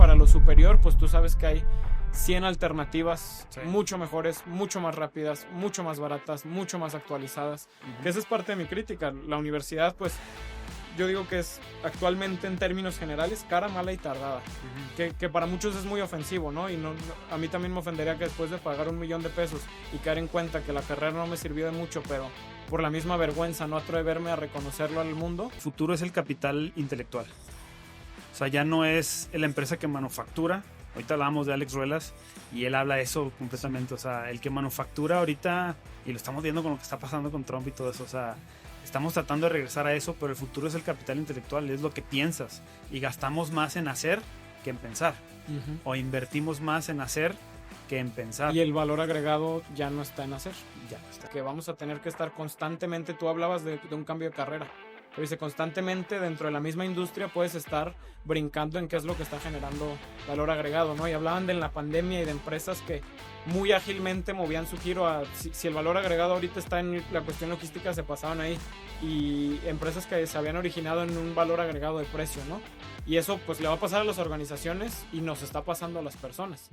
para lo superior, pues tú sabes que hay 100 alternativas mucho mejores, mucho más rápidas, mucho más baratas, mucho más actualizadas. Que esa es parte de mi crítica. La universidad, pues, yo digo que es actualmente en términos generales cara, mala y tardada. Que para muchos es muy ofensivo, ¿no? Y a mí también me ofendería que después de pagar $1,000,000 y caer en cuenta que la carrera no me sirvió de mucho, pero por la misma vergüenza no atreverme a reconocerlo al mundo. El futuro es el capital intelectual. O sea, ya no es la empresa que manufactura. Ahorita hablábamos de Alex Ruelas y él habla de eso completamente. O sea, el que manufactura ahorita, y lo estamos viendo con lo que está pasando con Trump y todo eso, o sea, estamos tratando de regresar a eso, pero el futuro es el capital intelectual, es lo que piensas. Y gastamos más en hacer que en pensar. O invertimos más en hacer que en pensar. Y el valor agregado ya no está en hacer. Ya no está. Que vamos a tener que estar constantemente, tú hablabas de un cambio de carrera. Pero dice, constantemente dentro de la misma industria puedes estar brincando en qué es lo que está generando valor agregado, ¿no? Y hablaban de la pandemia y de empresas que muy ágilmente movían su giro a... Si el valor agregado ahorita está en la cuestión logística, se pasaban ahí. Y empresas que se habían originado en un valor agregado de precio, ¿no? Y eso pues le va a pasar a las organizaciones y nos está pasando a las personas.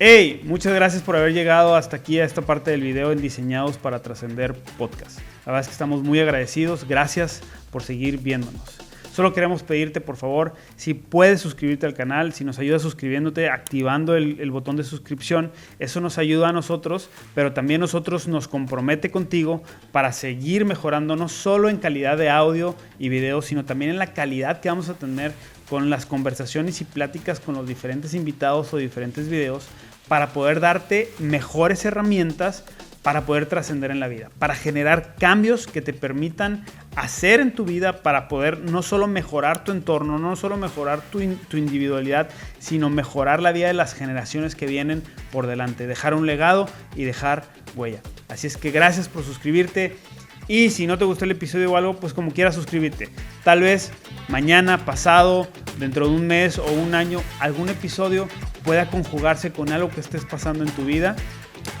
Hey, muchas gracias por haber llegado hasta aquí a esta parte del video en Diseñados para Trascender Podcast. La verdad es que estamos muy agradecidos. Gracias por seguir viéndonos. Solo queremos pedirte, por favor, si puedes suscribirte al canal, si nos ayudas suscribiéndote, activando el botón de suscripción. Eso nos ayuda a nosotros, pero también nosotros nos compromete contigo para seguir mejorando no solo en calidad de audio y video, sino también en la calidad que vamos a tener con las conversaciones y pláticas con los diferentes invitados o diferentes videos, para poder darte mejores herramientas para poder trascender en la vida, para generar cambios que te permitan hacer en tu vida, para poder no solo mejorar tu entorno, no solo mejorar tu individualidad, sino mejorar la vida de las generaciones que vienen por delante, dejar un legado y dejar huella. Así es que gracias por suscribirte. Y si no te gustó el episodio o algo, pues como quieras suscribirte. Tal vez mañana, pasado, dentro de un mes o un año, algún episodio pueda conjugarse con algo que estés pasando en tu vida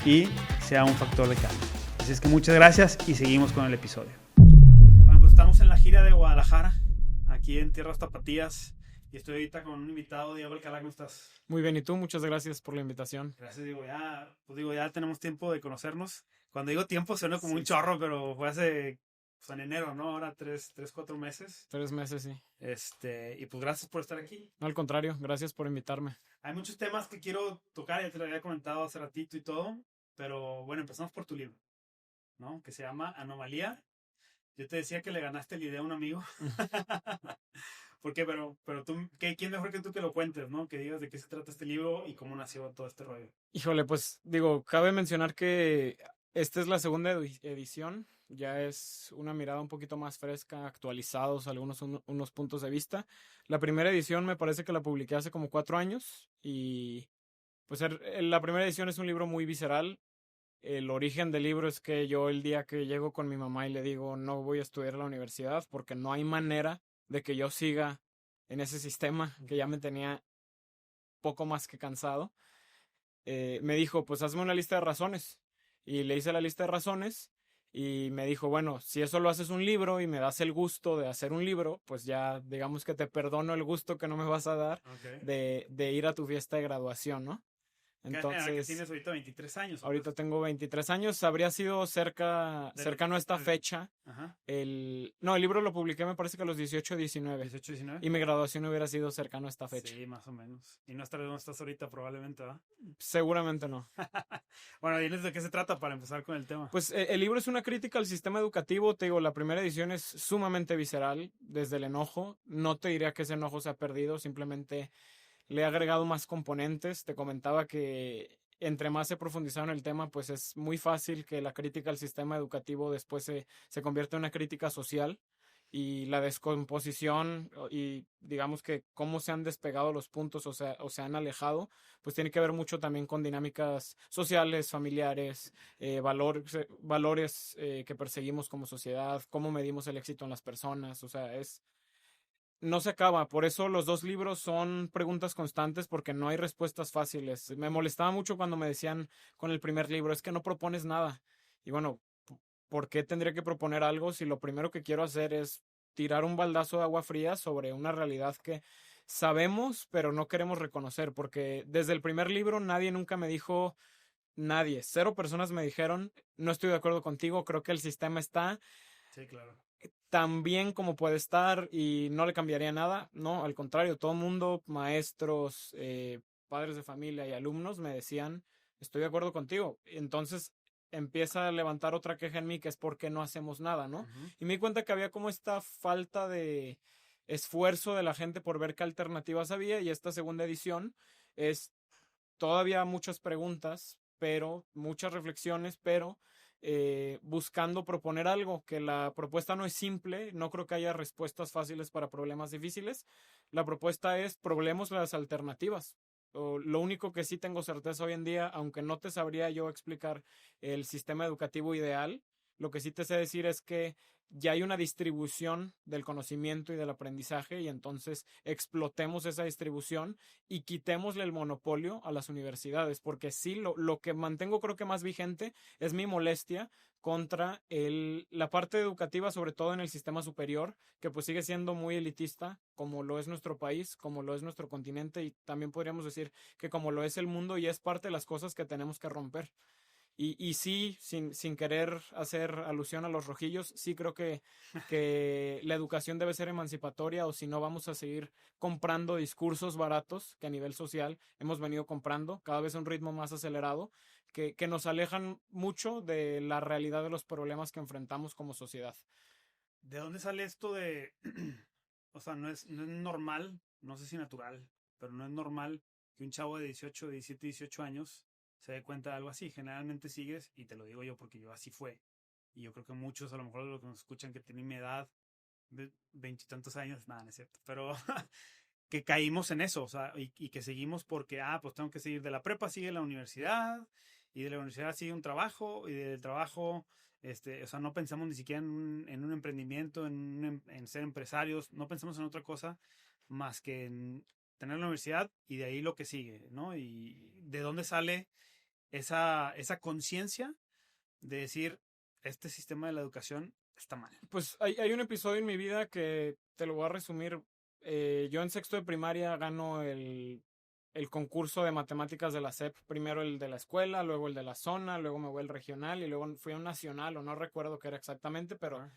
y sea un factor de cambio. Así es que muchas gracias y seguimos con el episodio. Bueno, pues estamos en la gira de Guadalajara, aquí en Tierras Tapatías. Y estoy ahorita con un invitado, Diego Alcalá. ¿Cómo estás? Muy bien, ¿y tú? Muchas gracias por la invitación. Gracias, Diego. Ya tenemos tiempo de conocernos. Cuando digo tiempo suena como un chorro, pero fue hace, pues en enero, ¿no? Ahora 4 meses. 3 meses, sí. Y pues gracias por estar aquí. No, al contrario, gracias por invitarme. Hay muchos temas que quiero tocar, ya te lo había comentado hace ratito y todo, pero bueno, empezamos por tu libro, ¿no? Que se llama Anomalía. Yo te decía que le ganaste la idea a un amigo. ¿Por qué? Pero tú, ¿quién mejor que tú que lo cuentes, ¿no? Que digas de qué se trata este libro y cómo nació todo este rollo. Híjole, pues digo, cabe mencionar que esta es la segunda edición. Ya es una mirada un poquito más fresca, actualizados unos puntos de vista. La primera edición me parece que la publiqué hace como 4 años y pues la primera edición es un libro muy visceral. El origen del libro es que yo el día que llego con mi mamá y le digo no voy a estudiar a la universidad porque no hay manera de que yo siga en ese sistema que ya me tenía poco más que cansado, me dijo, pues hazme una lista de razones. Y le hice la lista de razones y me dijo, bueno, si eso lo haces un libro y me das el gusto de hacer un libro, pues ya digamos que te perdono el gusto que no me vas a dar de ir a tu fiesta de graduación, ¿no? Entonces, que tienes ahorita 23 años. Ahorita tengo 23 años. Habría sido cercano a esta fecha. Ajá. El libro lo publiqué me parece que a los 18 o 19. 18, 19. Y mi graduación hubiera sido cercano a esta fecha. Sí, más o menos. Y no estás ahorita probablemente, ¿verdad? Seguramente no. Bueno, diles de qué se trata para empezar con el tema. Pues el libro es una crítica al sistema educativo. Te digo, la primera edición es sumamente visceral, desde el enojo. No te diría que ese enojo se ha perdido, simplemente le he agregado más componentes. Te comentaba que entre más se profundizado en el tema, pues es muy fácil que la crítica al sistema educativo después se convierta en una crítica social, y la descomposición y digamos que cómo se han despegado los puntos o se han alejado, pues tiene que ver mucho también con dinámicas sociales, familiares, valores que perseguimos como sociedad, cómo medimos el éxito en las personas. O sea, no se acaba. Por eso los 2 libros son preguntas constantes, porque no hay respuestas fáciles. Me molestaba mucho cuando me decían con el primer libro, es que no propones nada. Y bueno, ¿por qué tendría que proponer algo si lo primero que quiero hacer es tirar un baldazo de agua fría sobre una realidad que sabemos, pero no queremos reconocer, porque desde el primer libro nadie nunca me dijo, nadie, cero personas me dijeron, no estoy de acuerdo contigo, creo que el sistema está Sí, claro. tan bien como puede estar y no le cambiaría nada. No, al contrario, todo el mundo, maestros, padres de familia y alumnos me decían, estoy de acuerdo contigo. Entonces empieza a levantar otra queja en mí, que es por qué no hacemos nada, ¿no? Y me di cuenta que había como esta falta de esfuerzo de la gente por ver qué alternativas había, y esta segunda edición es todavía muchas preguntas, pero muchas reflexiones, pero buscando proponer algo, que la propuesta no es simple, no creo que haya respuestas fáciles para problemas difíciles. La propuesta es probemos las alternativas. Lo único que sí tengo certeza hoy en día, aunque no te sabría yo explicar el sistema educativo ideal, lo que sí te sé decir es que ya hay una distribución del conocimiento y del aprendizaje, y entonces explotemos esa distribución y quitémosle el monopolio a las universidades, porque sí, lo que mantengo creo que más vigente es mi molestia contra la parte educativa, sobre todo en el sistema superior, que pues sigue siendo muy elitista, como lo es nuestro país, como lo es nuestro continente, y también podríamos decir que como lo es el mundo, y es parte de las cosas que tenemos que romper. Y sí, sin querer hacer alusión a los rojillos, sí creo que la educación debe ser emancipatoria, o si no vamos a seguir comprando discursos baratos que a nivel social hemos venido comprando, cada vez a un ritmo más acelerado, que nos alejan mucho de la realidad de los problemas que enfrentamos como sociedad. ¿De dónde sale esto de, o sea, no es normal, no sé si natural, pero no es normal que un chavo de 18, 17, 18 años se dé cuenta de algo así? Generalmente sigues, y te lo digo yo porque yo así fue, y yo creo que muchos, a lo mejor los que nos escuchan que tienen mi edad, de veintitantos años, nada, no es cierto, pero que caímos en eso, o sea, y que seguimos porque, pues tengo que seguir de la prepa, sigue la universidad, y de la universidad sigue un trabajo, y del trabajo, o sea, no pensamos ni siquiera en un emprendimiento, en ser empresarios, no pensamos en otra cosa más que en tener la universidad y de ahí lo que sigue, ¿no? Y de dónde sale esa conciencia de decir, este sistema de la educación está mal. Pues hay un episodio en mi vida que te lo voy a resumir. Yo en sexto de primaria gano el concurso de matemáticas de la SEP, primero el de la escuela, luego el de la zona, luego me voy al regional y luego fui a un nacional, o no recuerdo qué era exactamente, pero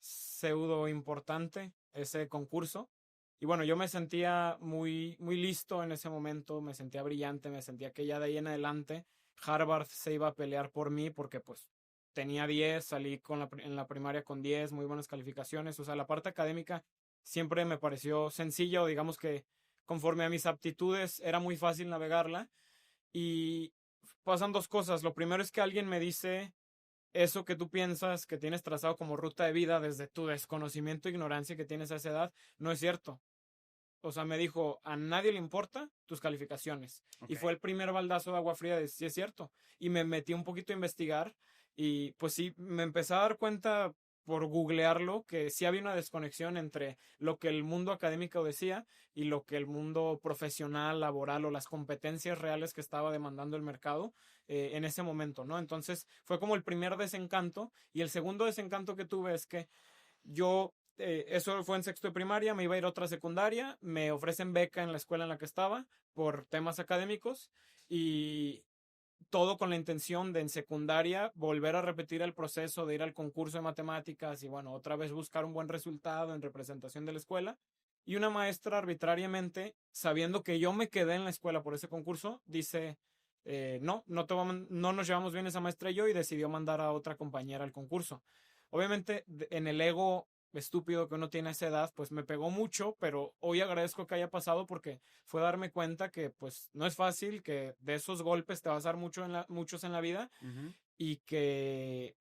pseudo importante ese concurso. Y bueno, yo me sentía muy, muy listo en ese momento, me sentía brillante, me sentía que ya de ahí en adelante Harvard se iba a pelear por mí, porque pues tenía 10, salí en la primaria con 10, muy buenas calificaciones. O sea, la parte académica siempre me pareció sencilla, o digamos que conforme a mis aptitudes era muy fácil navegarla. Y pasan dos cosas. Lo primero es que alguien me dice, eso que tú piensas que tienes trazado como ruta de vida desde tu desconocimiento e ignorancia que tienes a esa edad, no es cierto. O sea, me dijo, a nadie le importa tus calificaciones. Okay. Y fue el primer baldazo de agua fría de sí es cierto. Y me metí un poquito a investigar, y pues sí, me empecé a dar cuenta por googlearlo que sí había una desconexión entre lo que el mundo académico decía y lo que el mundo profesional, laboral, o las competencias reales que estaba demandando el mercado en ese momento, ¿no? Entonces fue como el primer desencanto. Y el segundo desencanto que tuve es que yo, eso fue en sexto de primaria, me iba a ir a otra secundaria, me ofrecen beca en la escuela en la que estaba por temas académicos, y todo con la intención de en secundaria volver a repetir el proceso de ir al concurso de matemáticas y bueno, otra vez buscar un buen resultado en representación de la escuela. Y una maestra arbitrariamente, sabiendo que yo me quedé en la escuela por ese concurso, dice, no nos llevamos bien esa maestra y yo, y decidió mandar a otra compañera al concurso. Obviamente, en el ego estúpido que uno tiene a esa edad, pues me pegó mucho, pero hoy agradezco que haya pasado, porque fue darme cuenta que pues no es fácil, que de esos golpes te vas a dar muchos en la vida. Y que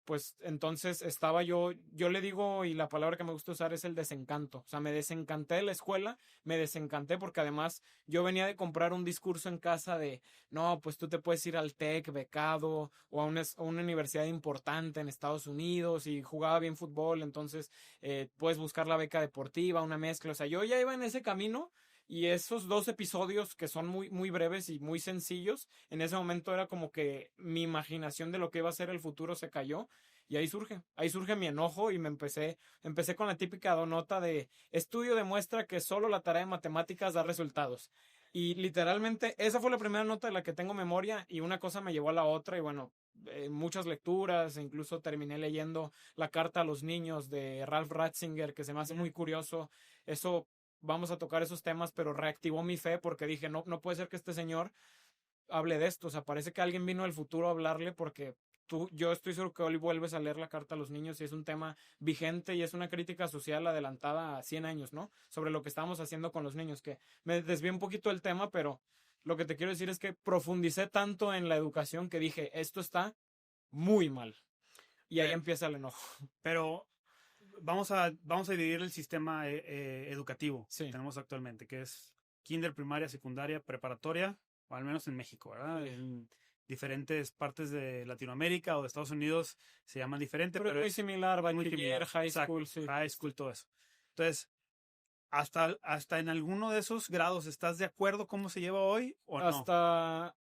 pues entonces estaba yo le digo, y la palabra que me gusta usar es el desencanto. O sea, me desencanté de la escuela, me desencanté porque además yo venía de comprar un discurso en casa de, no, pues tú te puedes ir al TEC becado, o a una universidad importante en Estados Unidos, y jugaba bien fútbol, entonces puedes buscar la beca deportiva, una mezcla. O sea, yo ya iba en ese camino. Y esos dos episodios, que son muy, muy breves y muy sencillos, en ese momento era como que mi imaginación de lo que iba a ser el futuro se cayó. Y ahí surge mi enojo y empecé con la típica nota de estudio demuestra que solo la tarea de matemáticas da resultados. Y literalmente esa fue la primera nota de la que tengo memoria y una cosa me llevó a la otra y bueno, muchas lecturas, e incluso terminé leyendo La carta a los niños de Ralph Ratzinger, que se me hace muy curioso. Eso, vamos a tocar esos temas, pero reactivó mi fe porque dije, no, no puede ser que este señor hable de esto. O sea, parece que alguien vino del futuro a hablarle porque yo estoy seguro que hoy vuelves a leer La carta a los niños y es un tema vigente y es una crítica social adelantada a 100 años, ¿no? Sobre lo que estamos haciendo con los niños, que me desvié un poquito del tema, pero lo que te quiero decir es que profundicé tanto en la educación que dije, esto está muy mal. Y ahí empieza el enojo. Pero vamos a dividir el sistema educativo que tenemos actualmente, que es kinder, primaria, secundaria, preparatoria, o al menos en México, ¿verdad? Sí. En diferentes partes de Latinoamérica o de Estados Unidos se llaman diferente, pero es muy similar, bachiller, high school, sí. High school, todo eso. Entonces, hasta en alguno de esos grados, ¿estás de acuerdo cómo se lleva hoy o no? Hasta...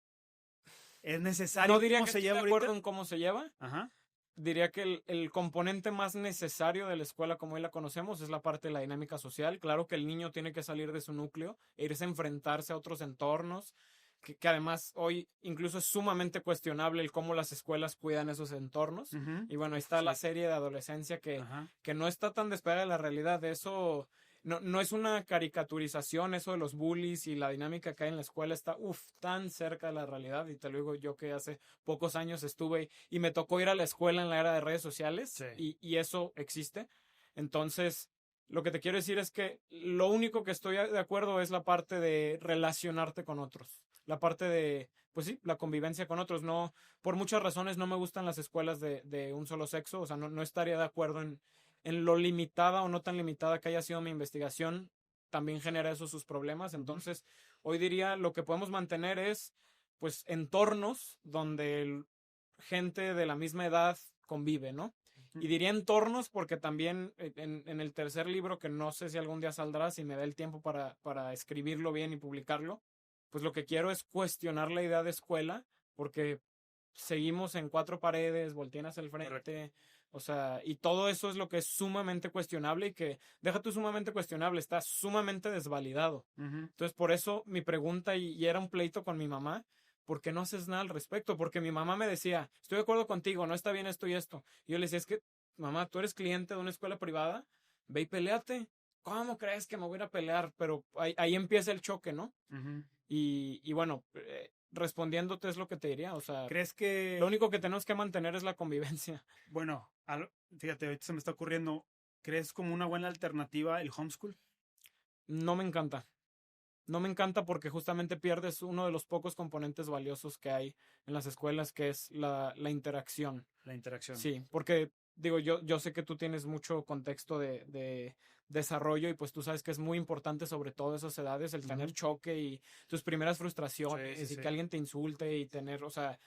¿Es necesario no diría cómo que se lleva de acuerdo ahorita? En cómo se lleva. Ajá. Diría que el componente más necesario de la escuela como hoy la conocemos es la parte de la dinámica social. Claro que el niño tiene que salir de su núcleo e irse a enfrentarse a otros entornos, que además hoy incluso es sumamente cuestionable el cómo las escuelas cuidan esos entornos. Y bueno, ahí está la serie de adolescencia que no está tan despegada de la realidad. Eso no es una caricaturización, eso de los bullies y la dinámica que hay en la escuela está tan cerca de la realidad. Y te lo digo yo que hace pocos años estuve y me tocó ir a la escuela en la era de redes sociales y eso existe. Entonces, lo que te quiero decir es que lo único que estoy de acuerdo es la parte de relacionarte con otros. La parte de, pues sí, la convivencia con otros. No, por muchas razones no me gustan las escuelas de un solo sexo. O sea, no estaría de acuerdo en lo limitada o no tan limitada que haya sido mi investigación. También genera eso sus problemas. Entonces, hoy diría lo que podemos mantener es, pues, entornos donde gente de la misma edad convive, ¿no? Y diría entornos porque también en el tercer libro, que no sé si algún día saldrá, si me da el tiempo para escribirlo bien y publicarlo, pues lo que quiero es cuestionar la idea de escuela, porque seguimos en cuatro paredes, voltean hacia el frente, o sea, y todo eso es lo que es sumamente cuestionable y que, deja tú sumamente cuestionable, está sumamente desvalidado. Entonces, por eso mi pregunta, y era un pleito con mi mamá, ¿por qué no haces nada al respecto? Porque mi mamá me decía, estoy de acuerdo contigo, no está bien esto y esto. Y yo le decía, es que, mamá, tú eres cliente de una escuela privada, ve y peleate. ¿Cómo crees que me voy a ir a pelear? Pero ahí empieza el choque, ¿no? Y bueno, respondiéndote es lo que te diría, o sea, ¿crees que lo único que tenemos que mantener es la convivencia? Bueno, fíjate, ahorita se me está ocurriendo, ¿crees como una buena alternativa el homeschool? No me encanta. No me encanta porque justamente pierdes uno de los pocos componentes valiosos que hay en las escuelas, que es la interacción. La interacción. Sí, porque digo, yo sé que tú tienes mucho contexto de desarrollo y pues tú sabes que es muy importante, sobre todo a esas edades, el tener choque y tus primeras frustraciones y que alguien te insulte y tener, o sea,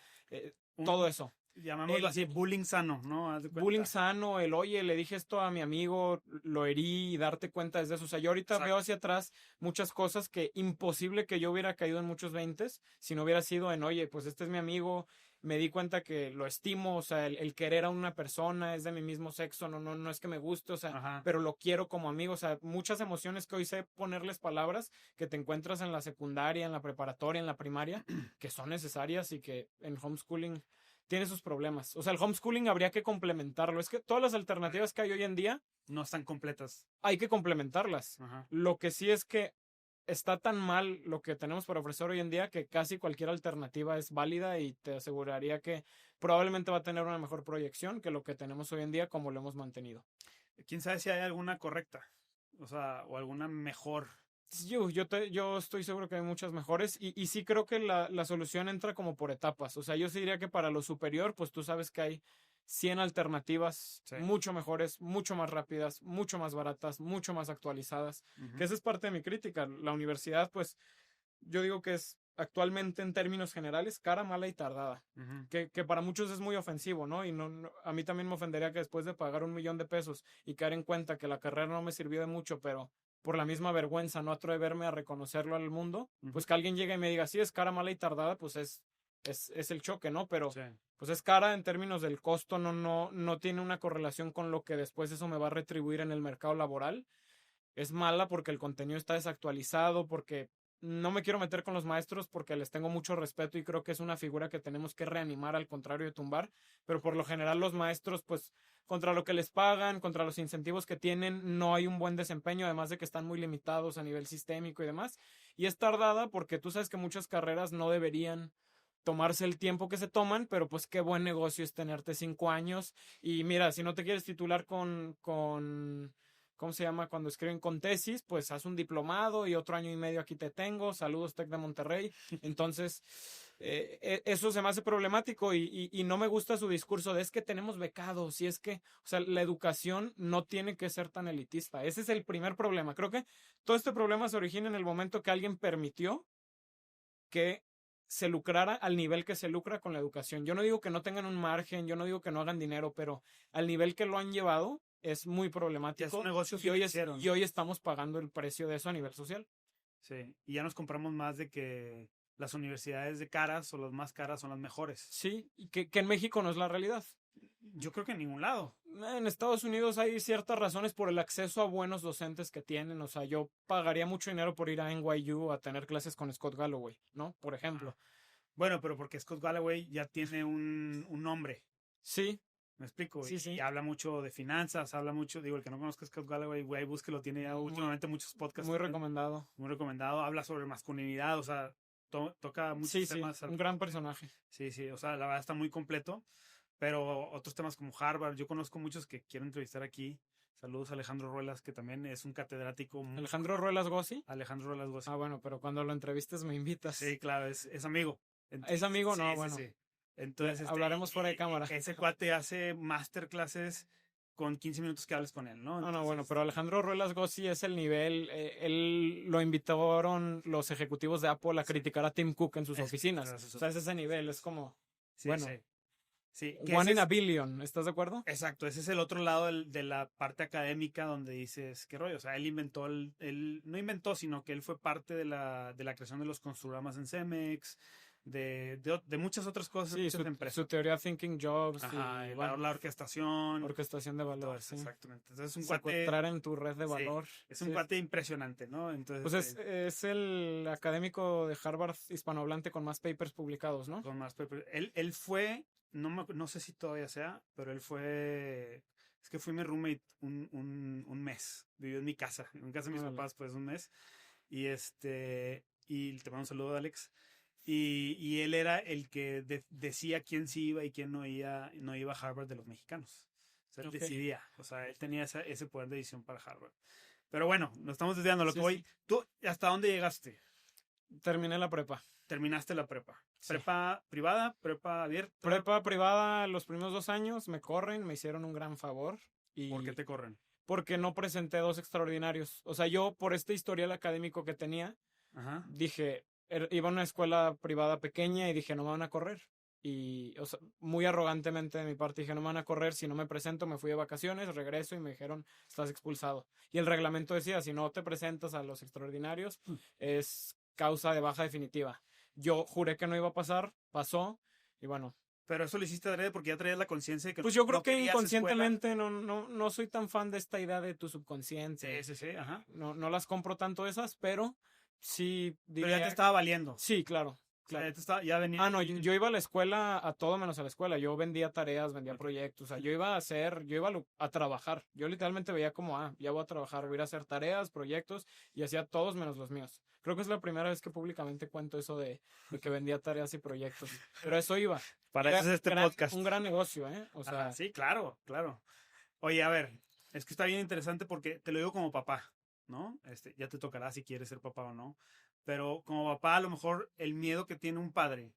todo eso. Llamémoslo así, bullying sano, ¿no? Bullying sano, oye, le dije esto a mi amigo, lo herí y darte cuenta desde eso. O sea, yo ahorita veo hacia atrás muchas cosas que imposible que yo hubiera caído en muchos 20s si no hubiera sido oye, pues este es mi amigo, me di cuenta que lo estimo, o sea, el querer a una persona es de mi mismo sexo, no es que me guste, o sea, pero lo quiero como amigo, o sea, muchas emociones que hoy sé ponerles palabras que te encuentras en la secundaria, en la preparatoria, en la primaria, que son necesarias y que en homeschooling tiene sus problemas. O sea, el homeschooling habría que complementarlo. Es que todas las alternativas que hay hoy en día no están completas. Hay que complementarlas. Lo que sí es que está tan mal lo que tenemos para ofrecer hoy en día que casi cualquier alternativa es válida y te aseguraría que probablemente va a tener una mejor proyección que lo que tenemos hoy en día como lo hemos mantenido. ¿Quién sabe si hay alguna correcta? O sea, o alguna mejor. Yo estoy seguro que hay muchas mejores y sí creo que la solución entra como por etapas. O sea, yo sí diría que para lo superior, pues tú sabes que hay 100 alternativas mucho mejores, mucho más rápidas, mucho más baratas, mucho más actualizadas. Que esa es parte de mi crítica. La universidad, pues, yo digo que es actualmente en términos generales cara, mala y tardada. Que para muchos es muy ofensivo, ¿no? Y a mí también me ofendería que después de pagar $1,000,000 y caer en cuenta que la carrera no me sirvió de mucho, pero por la misma vergüenza no atreverme a reconocerlo al mundo, pues que alguien llegue y me diga, sí, es cara, mala y tardada, pues es es el choque, ¿no? Pero Sí. pues es cara en términos del costo, no tiene una correlación con lo que después eso me va a retribuir en el mercado laboral. Es mala porque el contenido está desactualizado, porque no me quiero meter con los maestros porque les tengo mucho respeto y creo que es una figura que tenemos que reanimar al contrario de tumbar, pero por lo general los maestros, pues contra lo que les pagan, contra los incentivos que tienen, no hay un buen desempeño, además de que están muy limitados a nivel sistémico y demás. Y es tardada porque tú sabes que muchas carreras no deberían tomarse el tiempo que se toman, pero pues qué buen negocio es tenerte 5 años. Y mira, si no te quieres titular con ¿cómo se llama? Cuando escriben con tesis, pues haz un diplomado y otro año y medio aquí te tengo. Saludos, Tec de Monterrey. Entonces, eso se me hace problemático y no me gusta su discurso de es que tenemos becados y es que, o sea, la educación no tiene que ser tan elitista. Ese es el primer problema. Creo que todo este problema se origina en el momento que alguien permitió que se lucrara al nivel que se lucra con la educación. Yo no digo que no tengan un margen, yo no digo que no hagan dinero, pero al nivel que lo han llevado es muy Ya es problemático un negocio y financiero. y hoy estamos pagando el precio de eso a nivel social. Sí, y ya nos compramos más de que las universidades de caras o las más caras son las mejores. Sí, y que en México no es la realidad. Yo creo que en ningún lado. En Estados Unidos hay ciertas razones por el acceso a buenos docentes que tienen. O sea, yo pagaría mucho dinero por ir a NYU a tener clases con Scott Galloway, ¿no? Por ejemplo. Bueno, pero porque Scott Galloway ya tiene un nombre. Sí, ¿Me explico? sí, Y sí. habla mucho de finanzas, habla mucho, digo, el que no conozca a Scott Galloway, güey, búsquelo, tiene ya últimamente muchos podcasts. Muy recomendado. Muy recomendado. Habla sobre masculinidad, o sea, toca muchos Sí, sí, temas. un gran personaje. Sí, sí, o sea, la verdad está muy completo. Pero otros temas como Harvard, yo conozco muchos que quiero entrevistar aquí. Saludos a Alejandro Ruelas, que también es un catedrático. Alejandro Ruelas Gossi. Alejandro Ruelas Gossi. Ah, bueno, pero cuando lo entrevistes me invitas. Sí, claro, es amigo. ¿Es amigo? Sí, No, sí, bueno. sí. Entonces, Hablaremos fuera de cámara. ese cuate hace masterclasses con 15 minutos que hables con él, ¿no? No, bueno, pero Alejandro Ruelas Gossi es el nivel. Él lo invitaron los ejecutivos de Apple a criticar a Tim Cook en sus oficinas. O sea, es ese nivel, es como. Sí, bueno, sí. Sí, one in a billion, ¿estás de acuerdo? Exacto, ese es el otro lado de la parte académica donde dices, ¿qué rollo? O sea, él inventó, él no inventó, sino que él fue parte de la creación de los construramas en Cemex, de muchas otras cosas en Sí, muchas empresas. su teoría Thinking Jobs Ajá, y la orquestación. orquestación de todo valor, eso, sí. exactamente. Entonces es un cuate, Secuestrar en tu red de sí, valor. es un Sí, cuate impresionante, ¿no? Entonces, pues es el académico de Harvard hispanohablante con más papers publicados, ¿no? con más él fue, no sé si todavía sea, pero él fue, es que fui mi roommate un mes, vivió en mi casa de mis Órale. papás pues un mes, y y te mando un saludo, Alex, y él era el que decía quién sí iba y quién no iba a Harvard de los mexicanos. O sea, él Ok. decidía, o sea, él tenía ese poder de decisión para Harvard. Pero bueno, nos estamos desviando lo Sí, que voy. sí. ¿Tú hasta dónde llegaste? Terminé la prepa. Terminaste la prepa. Sí. ¿Prepa privada? ¿Prepa abierta? Prepa privada los primeros 2 años me corren, me hicieron un gran favor. Y ¿Por qué te corren? porque no presenté dos extraordinarios. O sea, yo por este historial académico que tenía, Ajá. dije, iba a una escuela privada pequeña y dije, no me van a correr. Y, o sea, muy arrogantemente de mi parte dije, no me van a correr, si no me presento, me fui de vacaciones, regreso y me dijeron, estás expulsado. Y el reglamento decía, si no te presentas a los extraordinarios, es causa de baja definitiva. Yo juré que no iba a pasar, pasó, y bueno. Pero eso lo hiciste adrede porque ya traías la conciencia de que Pues yo creo no que querías inconscientemente no soy tan fan de esta idea de tu subconsciente. escuela. Sí, ajá. No las compro tanto esas, pero sí Pero ya te diría. estaba valiendo. Sí, claro. O sea, Claro. ya venía. Ah, no, yo iba a la escuela a todo menos a la escuela. Yo vendía tareas, vendía proyectos. O sea, yo iba a trabajar. Yo literalmente veía como, ya voy a trabajar, voy a ir a hacer tareas, proyectos, y hacía todos menos los míos. Creo que es la primera vez que públicamente cuento eso de que vendía tareas y proyectos. Pero eso iba. Para Era eso es este podcast. un gran negocio, ¿eh? O sea, Ajá, sí, claro, claro. Oye, a ver, es que está bien interesante porque te lo digo como papá, ¿no? Ya te tocará si quieres ser papá o no. Pero como papá, a lo mejor el miedo que tiene un padre,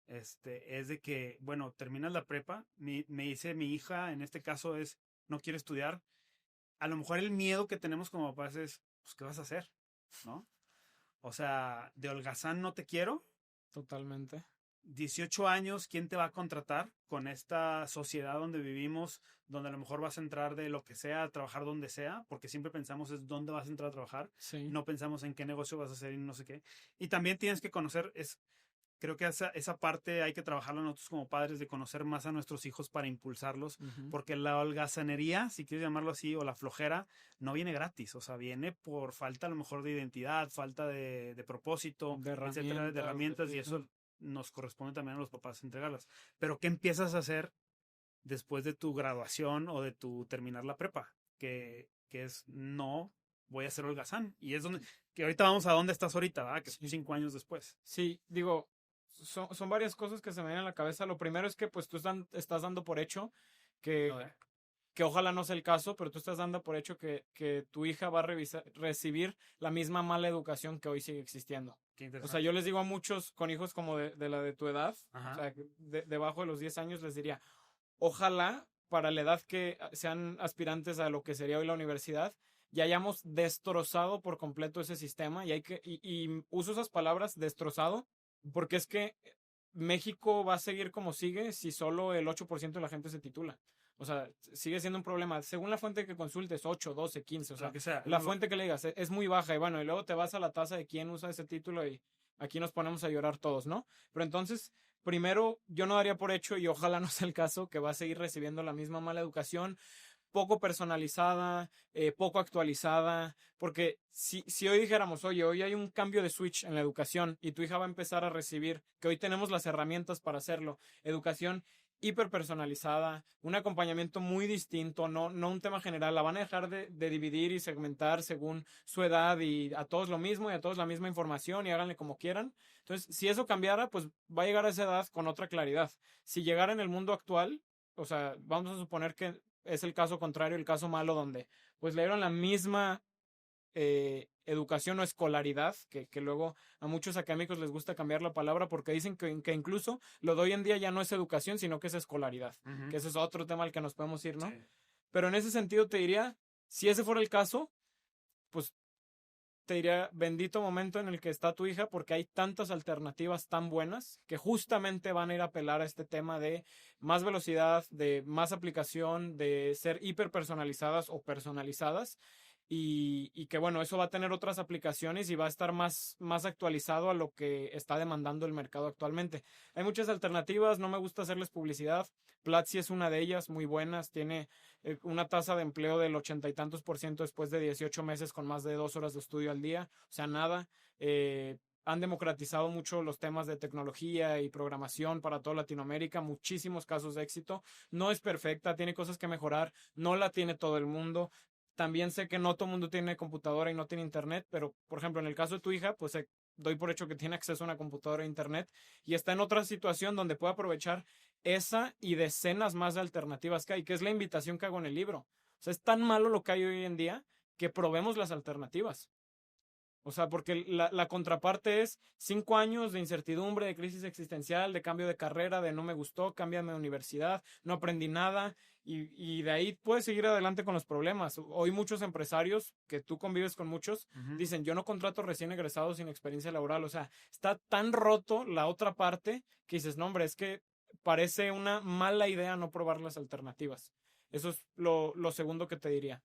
es de que, bueno, terminas la prepa, me dice mi hija, en este caso no quiere estudiar. A lo mejor el miedo que tenemos como papás es, pues, ¿qué vas a hacer? ¿No? O sea, de holgazán no te quiero. totalmente. 18 años, ¿quién te va a contratar con esta sociedad donde vivimos, donde a lo mejor vas a entrar de lo que sea, a trabajar donde sea, porque siempre pensamos es dónde vas a entrar a trabajar, Sí. no pensamos en qué negocio vas a hacer y no sé qué. Y también tienes que conocer, creo que esa parte hay que trabajarlo nosotros como padres, de conocer más a nuestros hijos para impulsarlos, porque la holgazanería, si quieres llamarlo así, o la flojera, no viene gratis, o sea, viene por falta a lo mejor de identidad, falta de propósito, etcétera, de herramientas, y eso nos corresponde también a los papás entregarlas. Pero ¿qué empiezas a hacer después de tu graduación o de tu terminar la prepa? Que es, no voy a ser holgazán. Y es donde, que ahorita vamos a dónde estás ahorita, ¿verdad? Que son 5 años después. Sí, digo, son varias cosas que se me vienen a la cabeza. Lo primero es que pues tú estás dando por hecho que ojalá no sea el caso, pero tú estás dando por hecho que tu hija va a recibir la misma mala educación que hoy sigue existiendo. O sea, yo les digo a muchos con hijos como de la de tu edad, o sea, debajo de los 10 años, les diría, ojalá para la edad que sean aspirantes a lo que sería hoy la universidad, ya hayamos destrozado por completo ese sistema, y uso esas palabras, destrozado, porque es que México va a seguir como sigue si solo el 8% de la gente se titula. O sea, sigue siendo un problema. Según la fuente que consultes, 8, 12, 15. O sea, la fuente que le digas es muy baja. Y bueno, y luego te vas a la tasa de quién usa ese título y aquí nos ponemos a llorar todos, ¿no? Pero entonces, primero, yo no daría por hecho, y ojalá no sea el caso, que va a seguir recibiendo la misma mala educación, poco personalizada, poco actualizada, porque si hoy dijéramos, oye, hoy hay un cambio de switch en la educación y tu hija va a empezar a recibir, que hoy tenemos las herramientas para hacerlo, educación hiper personalizada, un acompañamiento muy distinto, no un tema general, la van a dejar de dividir y segmentar según su edad y a todos lo mismo y a todos la misma información y háganle como quieran. Entonces, si eso cambiara, pues va a llegar a esa edad con otra claridad. Si llegara en el mundo actual, o sea, vamos a suponer que es el caso contrario, el caso malo, donde pues le dieron la misma educación o escolaridad, que luego a muchos académicos les gusta cambiar la palabra porque dicen que incluso lo de hoy en día ya no es educación, sino que es escolaridad, que ese es otro tema al que nos podemos ir, ¿no? Sí. Pero en ese sentido te diría, si ese fuera el caso, pues te diría, bendito momento en el que está tu hija, porque hay tantas alternativas tan buenas que justamente van a ir a apelar a este tema de más velocidad, de más aplicación, de ser hiper personalizadas o personalizadas. Y que bueno, eso va a tener otras aplicaciones y va a estar más actualizado a lo que está demandando el mercado actualmente. Hay muchas alternativas, no me gusta hacerles publicidad. Platzi es una de ellas, muy buenas, tiene una tasa de empleo del 80 y tantos % después de 18 meses con más de 2 horas de estudio al día, o sea, nada. Han democratizado mucho los temas de tecnología y programación para toda Latinoamérica, muchísimos casos de éxito. No es perfecta, tiene cosas que mejorar, no la tiene todo el mundo. También sé que no todo el mundo tiene computadora y no tiene internet, pero por ejemplo en el caso de tu hija, pues doy por hecho que tiene acceso a una computadora e internet y está en otra situación donde puede aprovechar esa y decenas más de alternativas que hay, que es la invitación que hago en el libro. O sea, es tan malo lo que hay hoy en día que probemos las alternativas. O sea, porque la contraparte es 5 años de incertidumbre, de crisis existencial, de cambio de carrera, de no me gustó, cámbiame de universidad, no aprendí nada, y de ahí puedes seguir adelante con los problemas. Hoy muchos empresarios, que tú convives con muchos, dicen, yo no contrato recién egresados sin experiencia laboral. O sea, está tan roto la otra parte que dices, no hombre, es que parece una mala idea no probar las alternativas. Eso es lo segundo que te diría.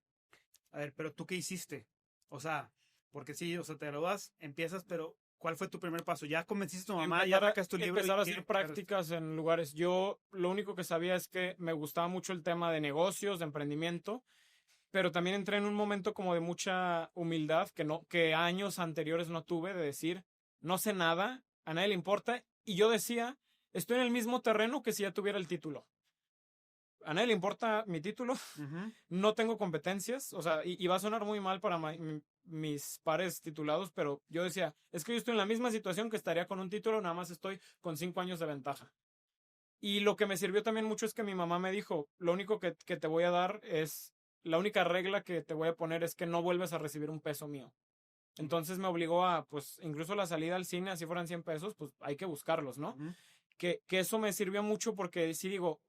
A ver, pero ¿tú qué hiciste? O sea, porque sí, o sea, te gradúas, empiezas, pero ¿cuál fue tu primer paso? ¿Ya convenciste a tu mamá? ¿Ya sacas tu libro? Empezar a hacer prácticas en lugares. Yo lo único que sabía es que me gustaba mucho el tema de negocios, de emprendimiento, pero también entré en un momento como de mucha humildad que años anteriores no tuve, de decir, no sé nada, a nadie le importa, y yo decía, estoy en el mismo terreno que si ya tuviera el título. A nadie le importa mi título, no tengo competencias, o sea, y va a sonar muy mal para mis pares titulados, pero yo decía, es que yo estoy en la misma situación que estaría con un título, nada más estoy con 5 años de ventaja. Y lo que me sirvió también mucho es que mi mamá me dijo, lo único que te voy a dar es, la única regla que te voy a poner es que no vuelves a recibir un peso mío. Entonces me obligó a, pues, incluso la salida al cine, así fueran 100 pesos, pues hay que buscarlos, ¿no? Que eso me sirvió mucho porque sí digo,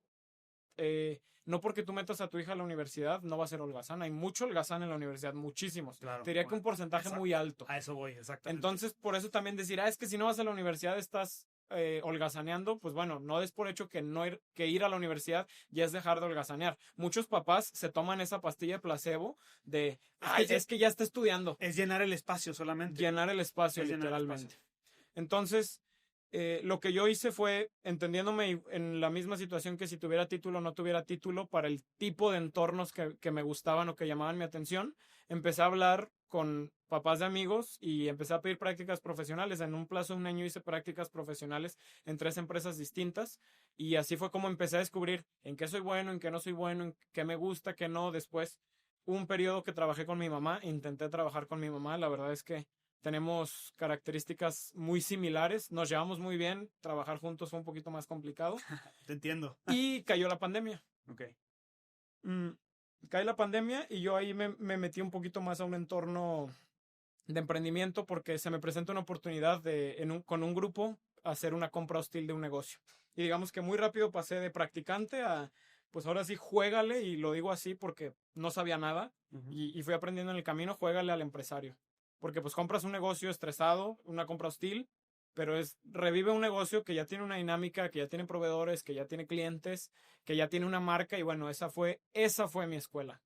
no porque tú metas a tu hija a la universidad no va a ser holgazán. Hay mucho holgazán en la universidad, muchísimos. Claro, te diría que un porcentaje muy alto. A eso voy, exactamente. Entonces, por eso también decir, es que si no vas a la universidad estás holgazaneando, pues bueno, no des por hecho que ir a la universidad ya es dejar de holgazanear. Muchos papás se toman esa pastilla de placebo de, es que ya está estudiando. Es llenar el espacio solamente. Llenar el espacio, literalmente. Entonces, lo que yo hice fue, entendiéndome en la misma situación que si tuviera título o no tuviera título, para el tipo de entornos que me gustaban o que llamaban mi atención, empecé a hablar con papás de amigos y empecé a pedir prácticas profesionales. En un plazo de un año hice prácticas profesionales en 3 empresas distintas y así fue como empecé a descubrir en qué soy bueno, en qué no soy bueno, en qué me gusta, qué no. Después, un periodo que trabajé con mi mamá, intenté trabajar con mi mamá, la verdad es que tenemos características muy similares, nos llevamos muy bien, trabajar juntos fue un poquito más complicado. Te entiendo. Y cayó la pandemia. Ok. Cae la pandemia y yo ahí me metí un poquito más a un entorno de emprendimiento porque se me presenta una oportunidad con un grupo hacer una compra hostil de un negocio. Y digamos que muy rápido pasé de practicante a, pues ahora sí, juégale, y lo digo así porque no sabía nada y fui aprendiendo en el camino, juégale al empresario. Porque pues compras un negocio estresado, una compra hostil, pero revive un negocio que ya tiene una dinámica, que ya tiene proveedores, que ya tiene clientes, que ya tiene una marca, y bueno, esa fue mi escuela.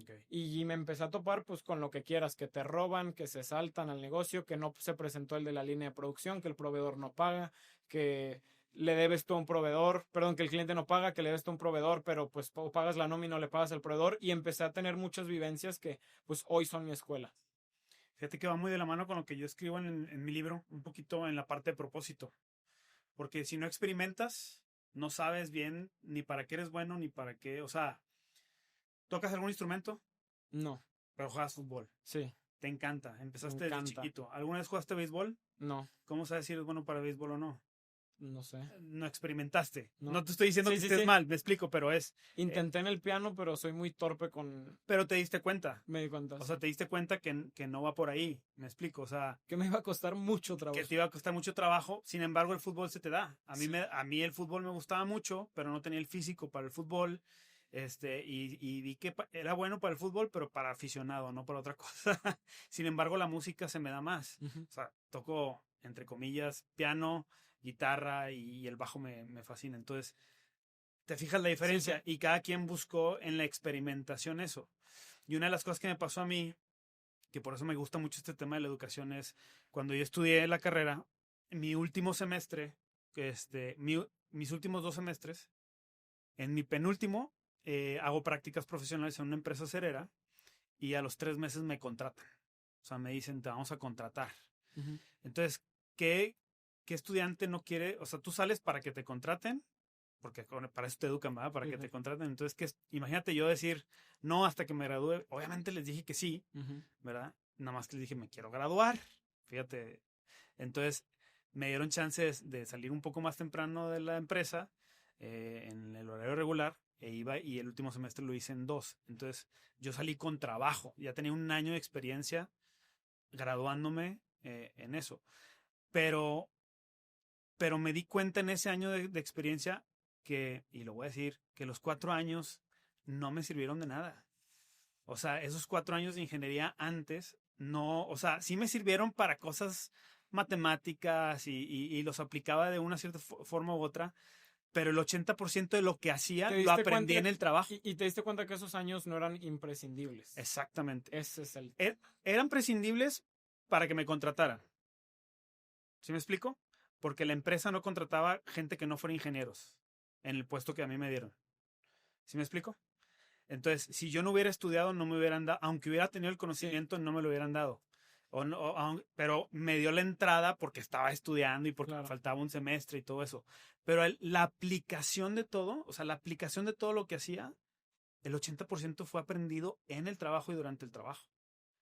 Okay. Y me empecé a topar pues con lo que quieras, que te roban, que se saltan al negocio, que no se presentó el de la línea de producción, que el proveedor no paga, que le debes tú a un proveedor, perdón, que el cliente no paga, que le debes tú a un proveedor, pero pues o pagas la nómina o le pagas al proveedor, y empecé a tener muchas vivencias que pues hoy son mi escuela. Fíjate que va muy de la mano con lo que yo escribo en mi libro, un poquito en la parte de propósito. Porque si no experimentas, no sabes bien ni para qué eres bueno, ni para qué. O sea, ¿tocas algún instrumento? No. Pero juegas fútbol. Sí. Te encanta. Empezaste Me encanta. desde chiquito. ¿Alguna vez jugaste béisbol? No. ¿Cómo sabes si eres bueno para béisbol o no? No sé. No experimentaste. No, no te estoy diciendo que estés mal, me explico, pero es... Intenté en el piano, pero soy muy torpe con... Pero te diste cuenta. Me di cuenta. O sea, te diste cuenta que no va por ahí, me explico, o sea... Que me iba a costar mucho trabajo. Que te iba a costar mucho trabajo, sin embargo el fútbol se te da. A mí el fútbol me gustaba mucho, pero no tenía el físico para el fútbol, y vi que era bueno para el fútbol, pero para aficionado, no para otra cosa. Sin embargo, la música se me da más. O sea, toco, entre comillas, piano, guitarra, y el bajo me fascina. Entonces, te fijas la diferencia, y cada quien buscó en la experimentación eso. Y una de las cosas que me pasó a mí, que por eso me gusta mucho este tema de la educación, es cuando yo estudié la carrera, mi último semestre, mis últimos 2 semestres, en mi penúltimo, hago prácticas profesionales en una empresa cerera, y a los 3 meses me contratan. O sea, me dicen, te vamos a contratar. Entonces, ¿qué estudiante no quiere? O sea, tú sales para que te contraten, porque para eso te educan, ¿verdad? Para que te contraten. Entonces, imagínate yo decir no hasta que me gradúe. Obviamente les dije que sí, ¿verdad? Nada más que les dije, me quiero graduar. Fíjate. Entonces, me dieron chances de salir un poco más temprano de la empresa, en el horario regular, iba, y el último semestre lo hice en 2. Entonces, yo salí con trabajo. Ya tenía 1 año de experiencia graduándome en eso. Pero me di cuenta en ese año de experiencia y lo voy a decir, que los 4 años no me sirvieron de nada. O sea, esos 4 años de ingeniería antes, no, o sea, sí me sirvieron para cosas matemáticas y los aplicaba de una cierta forma u otra, pero el 80% de lo que hacía lo aprendí en el trabajo. Y te diste cuenta que esos años no eran imprescindibles. Exactamente. Ese es el... Eran prescindibles para que me contrataran. ¿Sí me explico? Porque la empresa no contrataba gente que no fuera ingenieros en el puesto que a mí me dieron. ¿Sí me explico? Entonces, si yo no hubiera estudiado, no me hubieran dado, aunque hubiera tenido el conocimiento, no me lo hubieran dado. Pero me dio la entrada porque estaba estudiando y porque me faltaba un semestre y todo eso. Pero la aplicación de todo, o sea, la aplicación de todo lo que hacía, el 80% fue aprendido en el trabajo y durante el trabajo.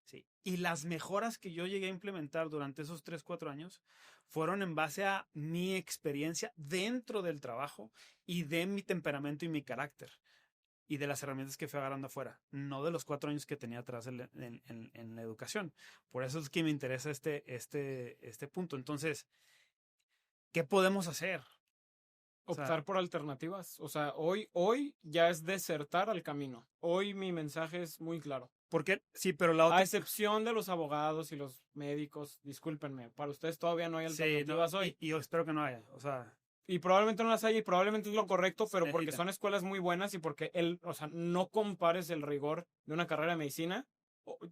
Sí. Y las mejoras que yo llegué a implementar durante esos 3, 4 años fueron en base a mi experiencia dentro del trabajo y de mi temperamento y mi carácter y de las herramientas que fui agarrando afuera, no de los 4 años que tenía atrás en la educación. Por eso es que me interesa este punto. Entonces, ¿qué podemos hacer? Optar por alternativas. O sea, hoy ya es desertar al camino. Hoy mi mensaje es muy claro. Porque sí, pero la otra... A excepción de los abogados y los médicos, discúlpenme, para ustedes todavía no hay alternativas hoy. Y yo espero que no haya, o sea... Y probablemente no las haya, y probablemente es lo correcto, pero porque son escuelas muy buenas y porque no compares el rigor de una carrera de medicina.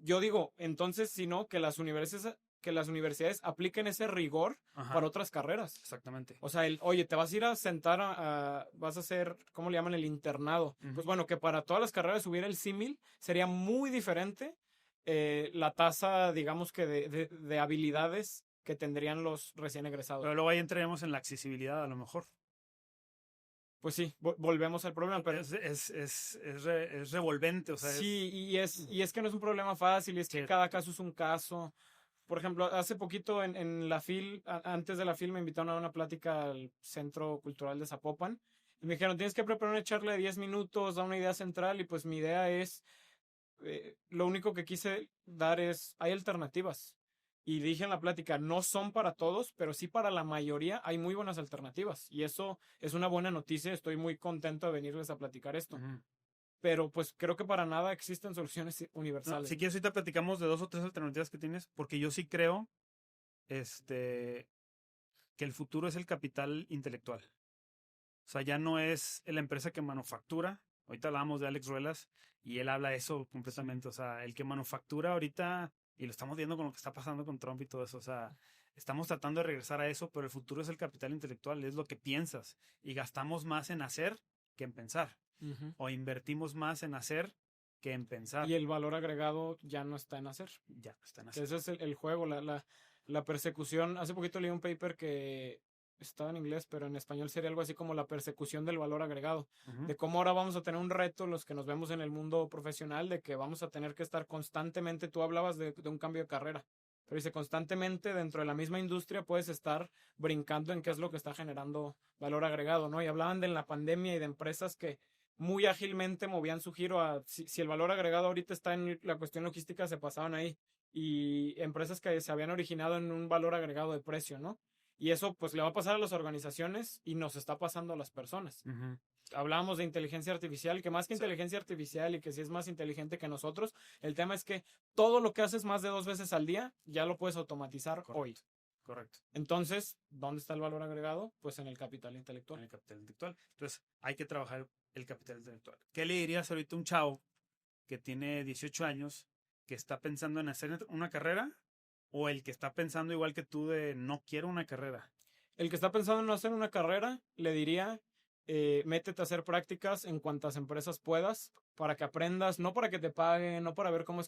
Yo digo, entonces, si no, que las universidades que las universidades apliquen ese rigor para otras carreras. Exactamente. O sea, oye, te vas a ir a sentar vas a hacer, ¿cómo le llaman? El internado. Pues bueno, que para todas las carreras hubiera el símil, sería muy diferente la tasa, digamos que de habilidades que tendrían los recién egresados. Pero luego ahí entraremos en la accesibilidad a lo mejor. Pues sí, volvemos al problema, pero es revolvente, o sea. Sí, y es que no es un problema fácil, es que cada caso es un caso. Por ejemplo, hace poquito en la FIL, antes de la FIL me invitaron a una plática al Centro Cultural de Zapopan y me dijeron, tienes que preparar una charla de 10 minutos, da una idea central y pues mi idea es, lo único que quise dar es, hay alternativas. Y dije en la plática, no son para todos, pero sí para la mayoría hay muy buenas alternativas. Y eso es una buena noticia. Estoy muy contento de venirles a platicar esto. Pero pues creo que para nada existen soluciones universales. No, si quieres ahorita platicamos de 2 o 3 alternativas que tienes, porque yo sí creo que el futuro es el capital intelectual. O sea, ya no es la empresa que manufactura. Ahorita hablábamos de Alex Ruelas y él habla de eso completamente. O sea, el que manufactura ahorita, y lo estamos viendo con lo que está pasando con Trump y todo eso, o sea, estamos tratando de regresar a eso, pero el futuro es el capital intelectual, es lo que piensas. Y gastamos más en hacer que en pensar. O invertimos más en hacer que en pensar. Y el valor agregado ya no está en hacer. Ya no está en hacer. Ese es el juego, la persecución. Hace poquito leí un paper que estaba en inglés, pero en español sería algo así como la persecución del valor agregado. De cómo ahora vamos a tener un reto, los que nos vemos en el mundo profesional, de que vamos a tener que estar constantemente, tú hablabas de un cambio de carrera, pero dice constantemente dentro de la misma industria puedes estar brincando en qué es lo que está generando valor agregado, ¿no? Y hablaban de la pandemia y de empresas que muy ágilmente movían su giro a, si el valor agregado ahorita está en la cuestión logística, se pasaban ahí. Y empresas que se habían originado en un valor agregado de precio, ¿no? Y eso pues le va a pasar a las organizaciones y nos está pasando a las personas. Hablábamos de inteligencia artificial, que más que inteligencia artificial y que si es más inteligente que nosotros, el tema es que todo lo que haces más de 2 veces al día ya lo puedes automatizar hoy. Correcto. Entonces, ¿dónde está el valor agregado? Pues en el capital intelectual. En el capital intelectual. Entonces, hay que trabajar el capital intelectual. ¿Qué le dirías ahorita a un chavo que tiene 18 años, que está pensando en hacer una carrera, o el que está pensando igual que tú de no quiero una carrera? El que está pensando en no hacer una carrera, le diría, métete a hacer prácticas en cuantas empresas puedas para que aprendas, no para que te paguen, no para ver cómo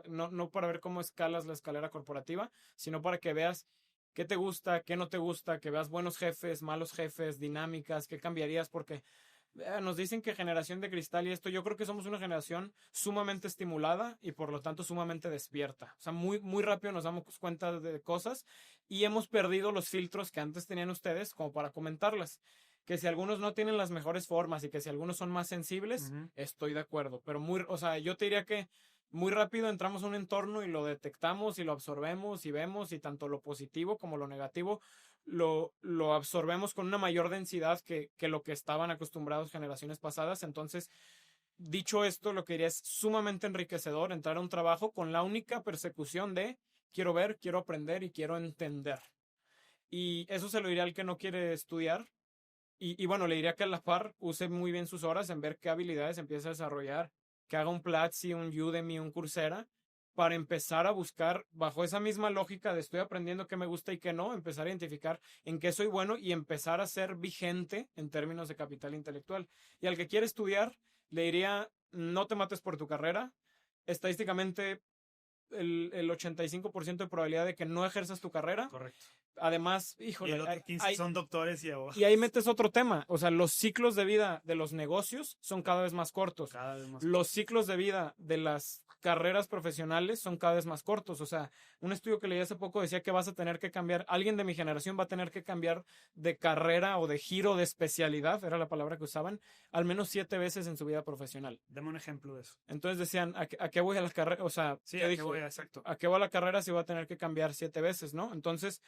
no para ver cómo escalas la escalera corporativa, sino para que veas qué te gusta, qué no te gusta, que veas buenos jefes, malos jefes, dinámicas, qué cambiarías, porque nos dicen que generación de cristal y esto, yo creo que somos una generación sumamente estimulada y por lo tanto sumamente despierta. O sea, muy, muy rápido nos damos cuenta de cosas y hemos perdido los filtros que antes tenían ustedes como para comentarlas. Que si algunos no tienen las mejores formas y que si algunos son más sensibles, estoy de acuerdo. Pero o sea, yo te diría que muy rápido entramos a un entorno y lo detectamos y lo absorbemos y vemos y tanto lo positivo como lo negativo lo absorbemos con una mayor densidad que lo que estaban acostumbrados generaciones pasadas. Entonces, dicho esto, lo que diría es sumamente enriquecedor entrar a un trabajo con la única persecución de quiero ver, quiero aprender y quiero entender. Y eso se lo diría al que no quiere estudiar. Y bueno, le diría que a la par use muy bien sus horas en ver qué habilidades empieza a desarrollar, que haga un Platzi, un Udemy, un Coursera, para empezar a buscar, bajo esa misma lógica de estoy aprendiendo qué me gusta y qué no, empezar a identificar en qué soy bueno y empezar a ser vigente en términos de capital intelectual. Y al que quiere estudiar, le diría, no te mates por tu carrera. Estadísticamente, el 85% de probabilidad de que no ejerzas tu carrera. Correcto. Además, híjole, y el otro 15 son doctores y abogados. Y ahí metes otro tema. O sea, los ciclos de vida de los negocios son cada vez más cortos. Cada vez más los ciclos de vida de las carreras profesionales son cada vez más cortos. O sea, un estudio que leí hace poco decía que vas a tener que cambiar, alguien de mi generación va a tener que cambiar de carrera o de giro de especialidad, era la palabra que usaban, al menos 7 veces en su vida profesional. Dame un ejemplo de eso. Entonces decían, ¿a qué voy a la carrera? O sea, sí, ¿a qué voy? Exacto. ¿A qué voy a la carrera si voy a tener que cambiar 7 veces, no? Entonces,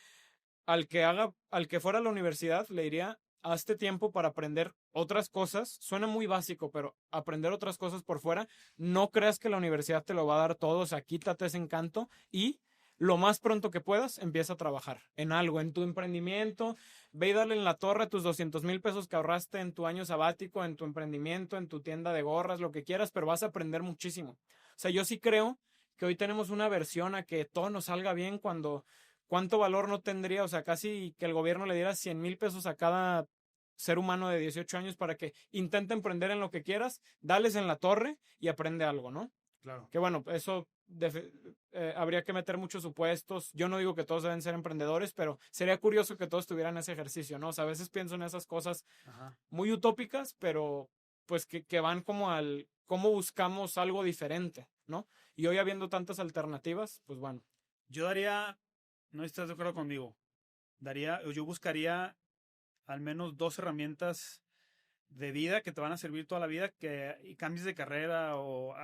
al que fuera a la universidad, le diría, hazte tiempo para aprender otras cosas. Suena muy básico, pero aprender otras cosas por fuera. No creas que la universidad te lo va a dar todo. O sea, quítate ese encanto y lo más pronto que puedas, empieza a trabajar en algo, en tu emprendimiento. Ve y dale en la torre tus 200,000 pesos que ahorraste en tu año sabático, en tu emprendimiento, en tu tienda de gorras, lo que quieras, pero vas a aprender muchísimo. O sea, yo sí creo que hoy tenemos una aversión a que todo nos salga bien cuando cuánto valor no tendría, o sea, casi que el gobierno le diera 100,000 pesos a cada ser humano de 18 años para que intente emprender en lo que quieras, dales en la torre y aprende algo, ¿no? Claro. Que bueno, eso habría que meter muchos supuestos. Yo no digo que todos deben ser emprendedores, pero sería curioso que todos tuvieran ese ejercicio, ¿no? O sea, a veces pienso en esas cosas muy utópicas, pero pues que van como al cómo buscamos algo diferente, ¿no? Y hoy habiendo tantas alternativas, pues bueno. Yo daría, no estás de acuerdo conmigo, yo buscaría al menos 2 herramientas de vida que te van a servir toda la vida, y cambies de carrera o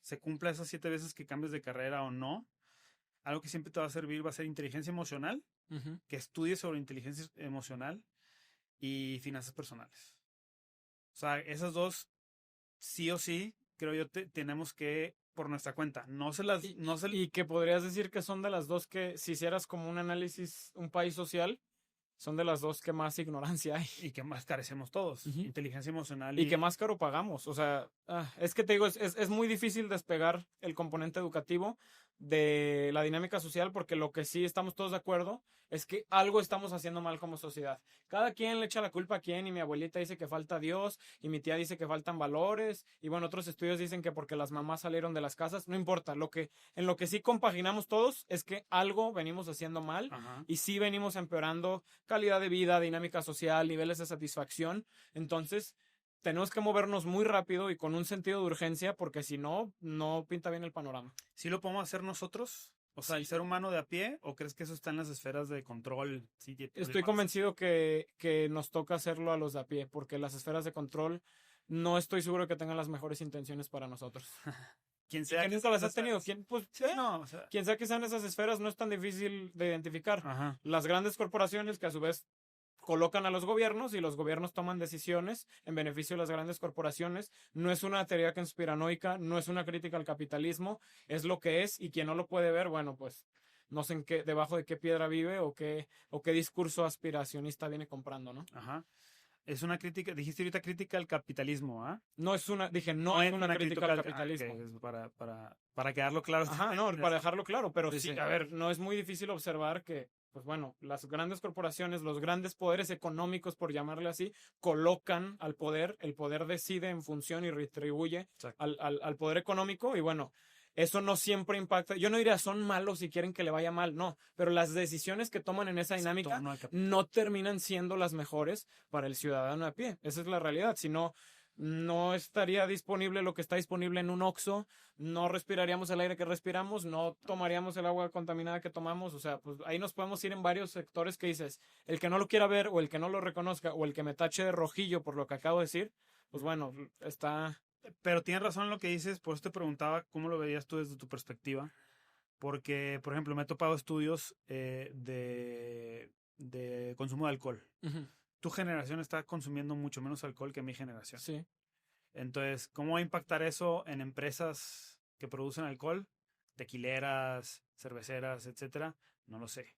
se cumpla esas 7 veces que cambies de carrera o no. Algo que siempre te va a servir va a ser inteligencia emocional, que estudies sobre inteligencia emocional y finanzas personales. O sea, esas 2, sí o sí, creo yo, tenemos que, por nuestra cuenta, y que podrías decir que son de las 2 que, si hicieras como un análisis, un país social, son de las 2 que más ignorancia hay. Y que más carecemos todos. Inteligencia emocional. Y que más caro pagamos. O sea, es que te digo, es muy difícil despegar el componente educativo de la dinámica social, porque lo que sí estamos todos de acuerdo es que algo estamos haciendo mal como sociedad. Cada quien le echa la culpa a quien, y mi abuelita dice que falta Dios, y mi tía dice que faltan valores, y bueno, otros estudios dicen que porque las mamás salieron de las casas, no importa, en lo que sí compaginamos todos es que algo venimos haciendo mal, y sí venimos empeorando calidad de vida, dinámica social, niveles de satisfacción. Entonces tenemos que movernos muy rápido y con un sentido de urgencia, porque si no, no pinta bien el panorama. ¿Sí lo podemos hacer nosotros? O sea, el ser humano de a pie, ¿o crees que eso está en las esferas de control? Sí, estoy convencido que nos toca hacerlo a los de a pie, porque las esferas de control no estoy seguro que tengan las mejores intenciones para nosotros. Quien sea que nunca las has tenido, pues, no, o sea, quien sea que sean esas esferas, no es tan difícil de identificar. Ajá. Las grandes corporaciones, que a su vez colocan a los gobiernos, y los gobiernos toman decisiones en beneficio de las grandes corporaciones. No es una teoría conspiranoica, no es una crítica al capitalismo, es lo que es, y quien no lo puede ver, bueno, pues no sé debajo de qué piedra vive o qué discurso aspiracionista viene comprando, ¿no? Ajá. Es una crítica, dijiste ahorita crítica al capitalismo, ¿ah? No es una crítica al capitalismo. Okay, para quedarlo claro. Ajá, no, para dejarlo claro, pero sí, a ver, no es muy difícil observar que, pues bueno, las grandes corporaciones, los grandes poderes económicos, por llamarle así, colocan al poder, el poder decide en función y retribuye al poder económico, y bueno, eso no siempre impacta. Yo no diría son malos si quieren que le vaya mal, no, pero las decisiones que toman en esa dinámica no terminan siendo las mejores para el ciudadano a pie. Esa es la realidad. Si no, no estaría disponible lo que está disponible en un Oxxo, no respiraríamos el aire que respiramos, no tomaríamos el agua contaminada que tomamos. O sea, pues ahí nos podemos ir en varios sectores que dices, el que no lo quiera ver, o el que no lo reconozca, o el que me tache de rojillo por lo que acabo de decir, pues bueno, está... Pero tienes razón en lo que dices, por eso te preguntaba cómo lo veías tú desde tu perspectiva, porque, por ejemplo, me he topado estudios de consumo de alcohol. Tu generación está consumiendo mucho menos alcohol que mi generación. Sí. Entonces, ¿cómo va a impactar eso en empresas que producen alcohol? Tequileras, cerveceras, etcétera. No lo sé.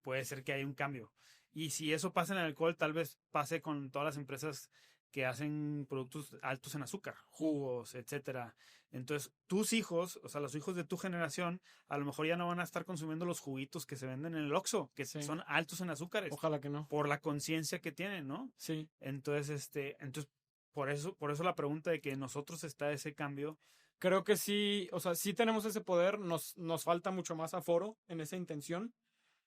Puede ser que haya un cambio. Y si eso pasa en el alcohol, tal vez pase con todas las empresas que hacen productos altos en azúcar, jugos, etcétera. Entonces, tus hijos, o sea, los hijos de tu generación, a lo mejor ya no van a estar consumiendo los juguitos que se venden en el Oxxo, que son altos en azúcares. Ojalá que no. Por la conciencia que tienen, ¿no? Sí. Entonces, por eso la pregunta de que nosotros está ese cambio. Creo que sí, o sea, sí tenemos ese poder, nos falta mucho más aforo en esa intención.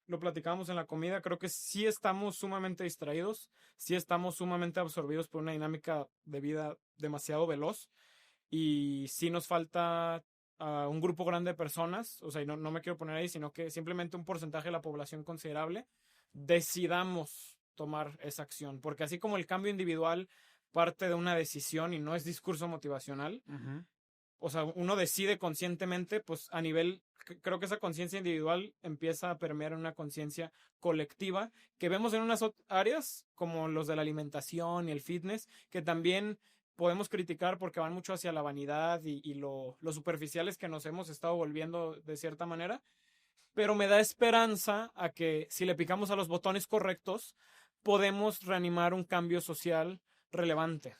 Lo platicábamos en la comida, creo que sí estamos sumamente distraídos, sí estamos sumamente absorbidos por una dinámica de vida demasiado veloz, y sí nos falta un grupo grande de personas, o sea, y no me quiero poner ahí, sino que simplemente un porcentaje de la población considerable decidamos tomar esa acción, porque así como el cambio individual parte de una decisión y no es discurso motivacional, o sea, uno decide conscientemente, pues a nivel, creo que esa conciencia individual empieza a permear en una conciencia colectiva que vemos en unas áreas como los de la alimentación y el fitness, que también podemos criticar porque van mucho hacia la vanidad y lo superficiales que nos hemos estado volviendo de cierta manera, pero me da esperanza a que si le picamos a los botones correctos, podemos reanimar un cambio social relevante.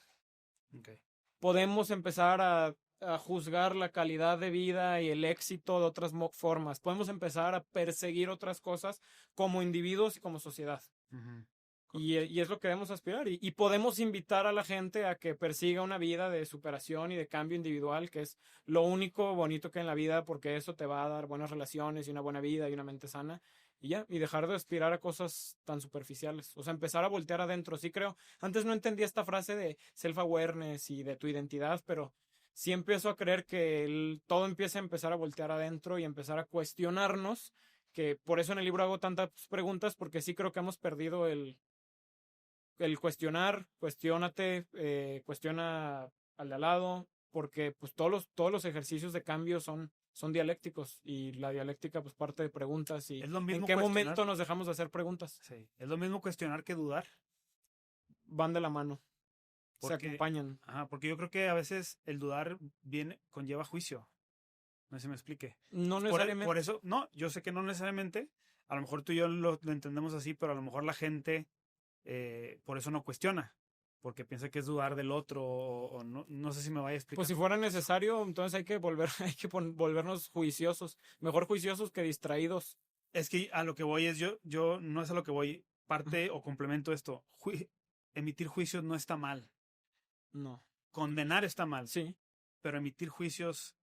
Okay. Podemos empezar a a juzgar la calidad de vida y el éxito de otras formas. Podemos empezar a perseguir otras cosas como individuos y como sociedad. Ujú. Y es lo que debemos aspirar. Y podemos invitar a la gente a que persiga una vida de superación y de cambio individual, que es lo único bonito que hay en la vida, porque eso te va a dar buenas relaciones y una buena vida y una mente sana. Y ya, y dejar de aspirar a cosas tan superficiales. O sea, empezar a voltear adentro. Sí creo, antes no entendía esta frase de self-awareness y de tu identidad, pero sí empiezo a creer que todo empieza a empezar a voltear adentro y empezar a cuestionarnos, que por eso en el libro hago tantas preguntas, porque sí creo que hemos perdido el cuestionar, cuestiónate, cuestiona al de al lado, porque pues todos los ejercicios de cambio son dialécticos y la dialéctica pues parte de preguntas y Es lo en mismo qué cuestionar. momento nos dejamos de hacer preguntas. Sí. Es lo mismo cuestionar que dudar. Van de la mano, se Porque, acompañan. porque yo creo que a veces el dudar conlleva juicio. No sé si me explique. No Por necesariamente. eso, no, yo sé que no necesariamente. A lo mejor tú y yo lo entendemos así, pero a lo mejor la gente por eso no cuestiona. Porque piensa que es dudar del otro o no, no sé si me vaya a explicar. Pues si fuera necesario, entonces hay que volvernos juiciosos. Mejor juiciosos que distraídos. Es que a lo que voy es yo no es a lo que voy. Parte o complemento esto. Emitir juicios no está mal. No. Condenar está mal. Sí. Pero emitir juicios,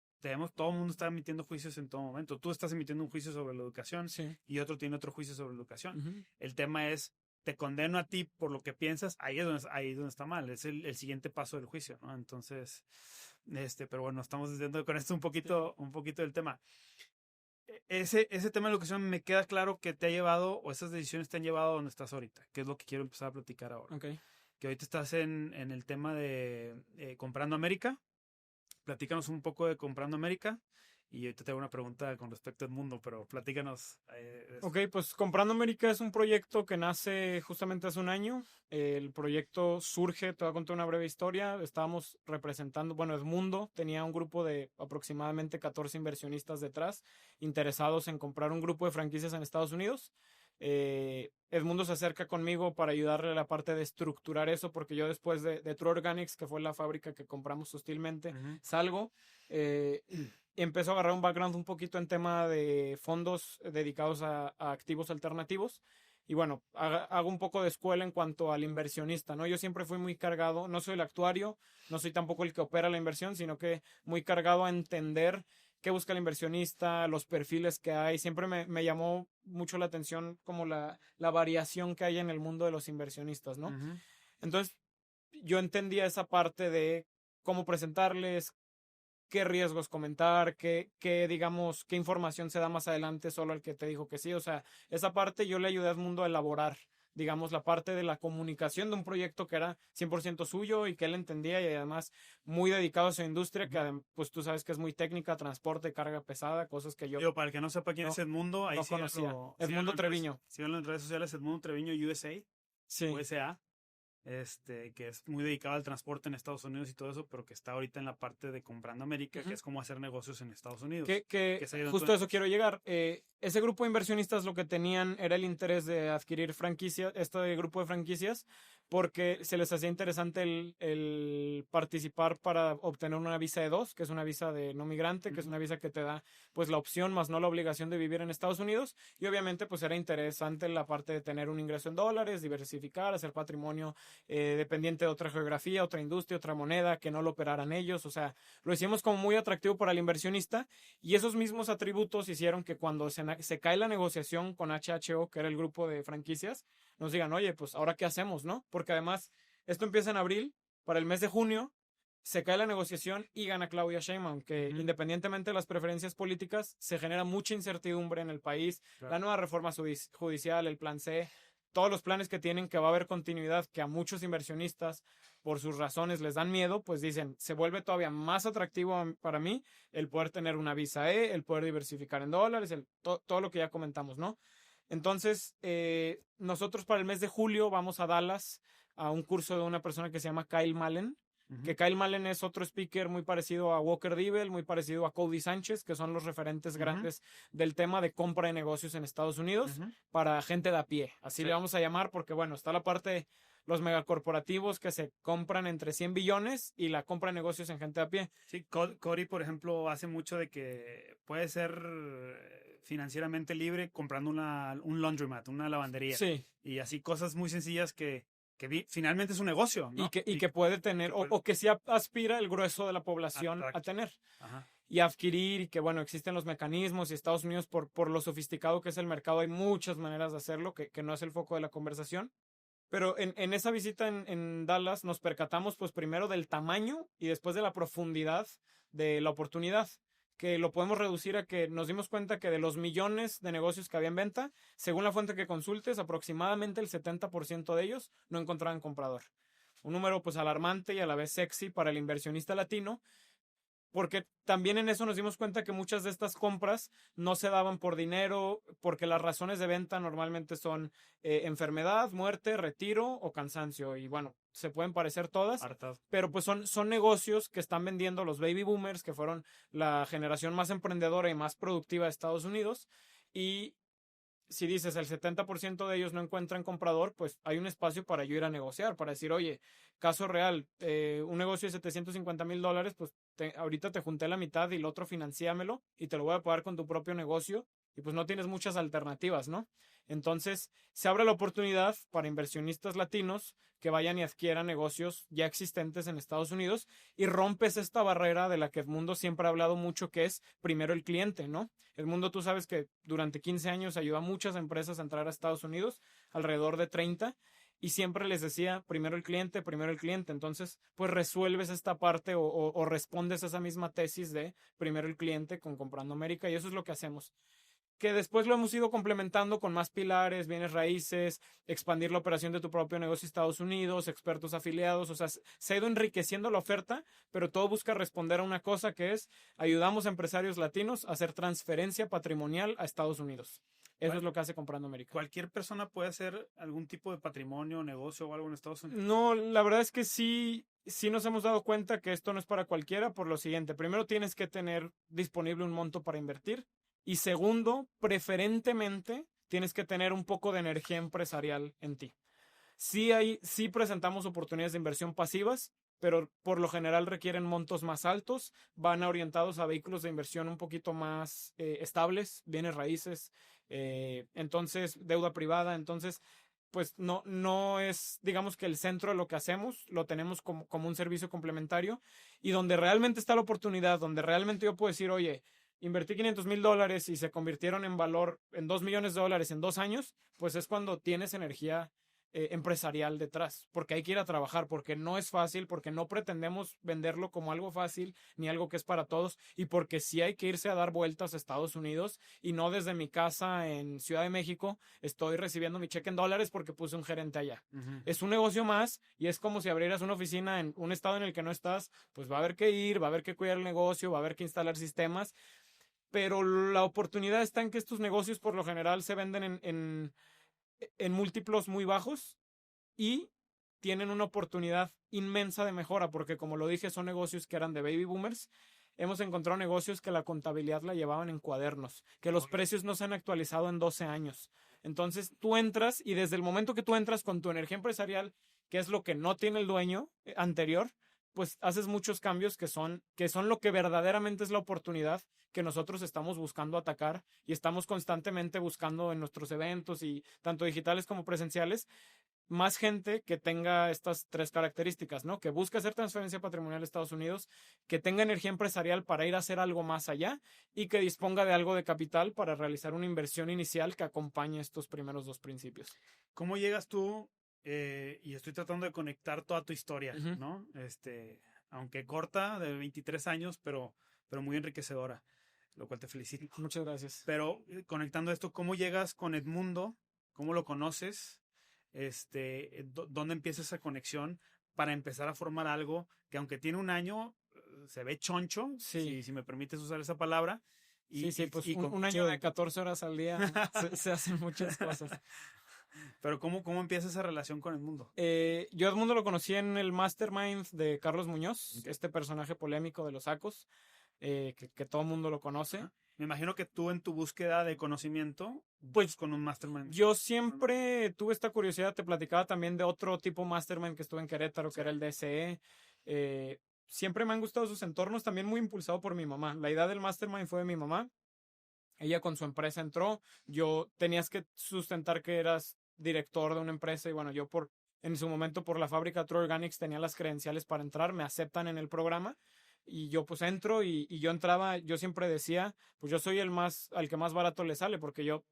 todo el mundo está emitiendo juicios en todo momento. Tú estás emitiendo un juicio sobre la educación Sí. y otro tiene otro juicio sobre la educación. Uh-huh. El tema es, te condeno a ti por lo que piensas, ahí es donde está mal. Es el siguiente paso del juicio, ¿no? Entonces, pero bueno, estamos diciendo con esto un poquito del tema. Ese tema de la educación me queda claro que te ha llevado, o esas decisiones te han llevado a donde estás ahorita, que es lo que quiero empezar a platicar ahora. Okay. Que ahorita estás en el tema de Comprando América. Platícanos un poco de Comprando América. Y ahorita te hago una pregunta con respecto al mundo, pero platícanos. Ok, pues Comprando América es un proyecto que nace justamente hace un año. El proyecto surge, te voy a contar una breve historia. Estábamos representando, bueno, Edmundo tenía un grupo de aproximadamente 14 inversionistas detrás, interesados en comprar un grupo de franquicias en Estados Unidos. Edmundo se acerca conmigo para ayudarle a la parte de estructurar eso, porque yo después de True Organics, que fue la fábrica que compramos hostilmente, salgo. Empezó a agarrar un background un poquito en tema de fondos dedicados a activos alternativos. Y bueno, hago un poco de escuela en cuanto al inversionista, ¿no? Yo siempre fui muy cargado, no soy el actuario, no soy tampoco el que opera la inversión, sino que muy cargado a entender qué busca el inversionista, los perfiles que hay. Siempre me llamó mucho la atención como la variación que hay en el mundo de los inversionistas, ¿no? Uh-huh. Entonces, yo entendía esa parte de cómo presentarles, qué riesgos comentar, digamos, qué información se da más adelante solo al que te dijo que sí. O sea, esa parte yo le ayudé a Edmundo a elaborar, digamos, la parte de la comunicación de un proyecto que era 100% suyo y que él entendía y además muy dedicado a su industria, que pues tú sabes que es muy técnica, transporte, carga pesada, cosas que yo para el que no sepa quién es Edmundo, ahí no conocía. Edmundo Treviño. Síganlo en redes sociales, Edmundo Treviño USA, sí. USA. Que es muy dedicado al transporte en Estados Unidos y todo eso, pero que está ahorita en la parte de Comprando América, que es como hacer negocios en Estados Unidos. Justo a eso quiero llegar. Ese grupo de inversionistas lo que tenían era el interés de adquirir franquicias, este grupo de franquicias, porque se les hacía interesante el participar para obtener una visa E2, que es una visa de no migrante, que es una visa que te da pues la opción más no la obligación de vivir en Estados Unidos, y obviamente pues era interesante la parte de tener un ingreso en dólares, diversificar, hacer patrimonio dependiente de otra geografía, otra industria, otra moneda, que no lo operaran ellos. O sea, lo hicimos como muy atractivo para el inversionista, y esos mismos atributos hicieron que cuando se cae la negociación con HHO, que era el grupo de franquicias, nos digan, oye, pues ahora qué hacemos, ¿no? Porque además esto empieza en abril, para el mes de junio se cae la negociación y gana Claudia Sheinbaum, que independientemente de las preferencias políticas, se genera mucha incertidumbre en el país. Claro. La nueva reforma judicial, el plan C, todos los planes que tienen, que va a haber continuidad, que a muchos inversionistas, por sus razones, les dan miedo, pues dicen, se vuelve todavía más atractivo para mí el poder tener una visa E, el poder diversificar en dólares, todo lo que ya comentamos, ¿no? Entonces, nosotros para el mes de julio vamos a Dallas a un curso de una persona que se llama Kyle Malen, que Kyle Malen es otro speaker muy parecido a Walker Dibble, muy parecido a Cody Sánchez, que son los referentes grandes del tema de compra de negocios en Estados Unidos para gente de a pie. Así le vamos a llamar porque, bueno, está la parte los megacorporativos que se compran entre 100 billones y la compra de negocios en gente a pie. Sí, Cody, por ejemplo, hace mucho de que puede ser financieramente libre comprando un laundromat, una lavandería. Sí. Y así cosas muy sencillas que finalmente es un negocio, ¿no? Y que puede tener, o que sí aspira el grueso de la población a tener. Ajá. Y adquirir, y que bueno, existen los mecanismos, y Estados Unidos, por lo sofisticado que es el mercado, hay muchas maneras de hacerlo, que no es el foco de la conversación. Pero en esa visita en Dallas nos percatamos pues primero del tamaño y después de la profundidad de la oportunidad, que lo podemos reducir a que nos dimos cuenta que de los millones de negocios que había en venta, según la fuente que consultes, aproximadamente el 70% de ellos no encontraban comprador. Un número pues alarmante y a la vez sexy para el inversionista latino, porque también en eso nos dimos cuenta que muchas de estas compras no se daban por dinero, porque las razones de venta normalmente son enfermedad, muerte, retiro o cansancio. Y bueno, se pueden parecer todas, pero pues son negocios que están vendiendo los baby boomers, que fueron la generación más emprendedora y más productiva de Estados Unidos. Y si dices el 70% de ellos no encuentran comprador, pues hay un espacio para yo ir a negociar, para decir, oye, caso real, un negocio de $750,000, pues ahorita te junté la mitad y el otro financiámelo y te lo voy a pagar con tu propio negocio y pues no tienes muchas alternativas, ¿no? Entonces se abre la oportunidad para inversionistas latinos que vayan y adquieran negocios ya existentes en Estados Unidos y rompes esta barrera de la que Edmundo siempre ha hablado mucho, que es primero el cliente, ¿no? Edmundo, tú sabes que durante 15 años ayudó a muchas empresas a entrar a Estados Unidos, alrededor de 30, y siempre les decía primero el cliente, primero el cliente. Entonces, pues resuelves esta parte o respondes a esa misma tesis de primero el cliente con Comprando América, y eso es lo que hacemos. Que después lo hemos ido complementando con más pilares, bienes raíces, expandir la operación de tu propio negocio en Estados Unidos, expertos afiliados, o sea, se ha ido enriqueciendo la oferta, pero todo busca responder a una cosa, que es ayudamos a empresarios latinos a hacer transferencia patrimonial a Estados Unidos. Eso es lo que hace Comprando América. ¿Cualquier persona puede hacer algún tipo de patrimonio, negocio o algo en Estados Unidos? No, la verdad es que sí nos hemos dado cuenta que esto no es para cualquiera por lo siguiente. Primero, tienes que tener disponible un monto para invertir. Y segundo, preferentemente, tienes que tener un poco de energía empresarial en ti. Sí presentamos oportunidades de inversión pasivas, pero por lo general requieren montos más altos, van orientados a vehículos de inversión un poquito más estables, bienes raíces, entonces deuda privada. Entonces, pues no es, digamos, que el centro de lo que hacemos, lo tenemos como un servicio complementario, y donde realmente está la oportunidad, donde realmente yo puedo decir, oye, invertí $500,000 y se convirtieron en valor en $2 millones en 2 años, pues es cuando tienes energía empresarial detrás, porque hay que ir a trabajar, porque no es fácil, porque no pretendemos venderlo como algo fácil ni algo que es para todos, y porque sí hay que irse a dar vueltas a Estados Unidos, y no desde mi casa en Ciudad de México estoy recibiendo mi cheque en dólares porque puse un gerente allá. Es un negocio más, y es como si abrieras una oficina en un estado en el que no estás, pues va a haber que ir, va a haber que cuidar el negocio, va a haber que instalar sistemas, pero la oportunidad está en que estos negocios por lo general se venden en múltiplos muy bajos y tienen una oportunidad inmensa de mejora, porque como lo dije, son negocios que eran de baby boomers. Hemos encontrado negocios que la contabilidad la llevaban en cuadernos, que los precios no se han actualizado en 12 años. Entonces tú entras, y desde el momento que tú entras con tu energía empresarial, que es lo que no tiene el dueño anterior, pues haces muchos cambios que son lo que verdaderamente es la oportunidad que nosotros estamos buscando atacar, y estamos constantemente buscando en nuestros eventos, y tanto digitales como presenciales, más gente que tenga estas 3 características, ¿no? Que busque hacer transferencia patrimonial a Estados Unidos, que tenga energía empresarial para ir a hacer algo más allá, y que disponga de algo de capital para realizar una inversión inicial que acompañe estos primeros 2 principios. ¿Cómo llegas tú? Y estoy tratando de conectar toda tu historia, ¿no? Aunque corta, de 23 años, pero muy enriquecedora, lo cual te felicito. Muchas gracias. Pero conectando esto, ¿cómo llegas con Edmundo? ¿Cómo lo conoces? ¿Dónde empieza esa conexión para empezar a formar algo que, aunque tiene un año, se ve choncho, sí. si me permites usar esa palabra? Pues un año de 14 horas al día se hacen muchas cosas. Pero ¿cómo empieza esa relación con Edmundo? Yo a Edmundo lo conocí en el Mastermind de Carlos Muñoz, este personaje polémico de los Sacos, que todo el mundo lo conoce. Me imagino que tú en tu búsqueda de conocimiento, Pues con un mastermind. yo siempre tuve esta curiosidad, te platicaba también de otro tipo mastermind que estuve en Querétaro, que era el DSE. Siempre me han gustado sus entornos, también muy impulsado por mi mamá. La idea del mastermind fue de mi mamá. Ella con su empresa entró, yo tenías que sustentar que eras director de una empresa y bueno, en su momento por la fábrica True Organics tenía las credenciales para entrar, me aceptan en el programa y yo pues entro y yo entraba, yo siempre decía, pues yo soy al que más barato le sale porque yo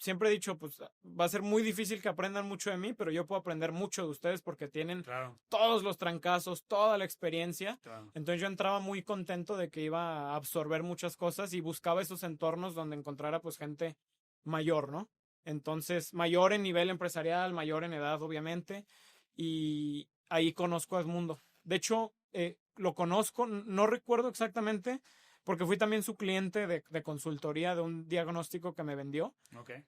siempre he dicho, pues va a ser muy difícil que aprendan mucho de mí, pero yo puedo aprender mucho de ustedes porque tienen todos los trancazos, toda la experiencia. Claro. Entonces yo entraba muy contento de que iba a absorber muchas cosas y buscaba esos entornos donde encontrara pues gente mayor, ¿no? Entonces, mayor en nivel empresarial, mayor en edad, obviamente, y ahí conozco a Edmundo. De hecho, lo conozco, no recuerdo exactamente, porque fui también su cliente de consultoría de un diagnóstico que me vendió. Okay.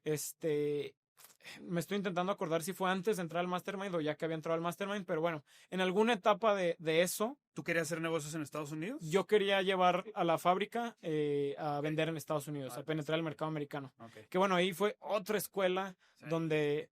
Me estoy intentando acordar si fue antes de entrar al Mastermind o ya que había entrado al Mastermind, pero bueno, en alguna etapa de eso. ¿Tú querías hacer negocios en Estados Unidos? Yo quería llevar a la fábrica a vender en Estados Unidos, a penetrar el mercado americano. Okay. Que bueno, ahí fue otra escuela donde,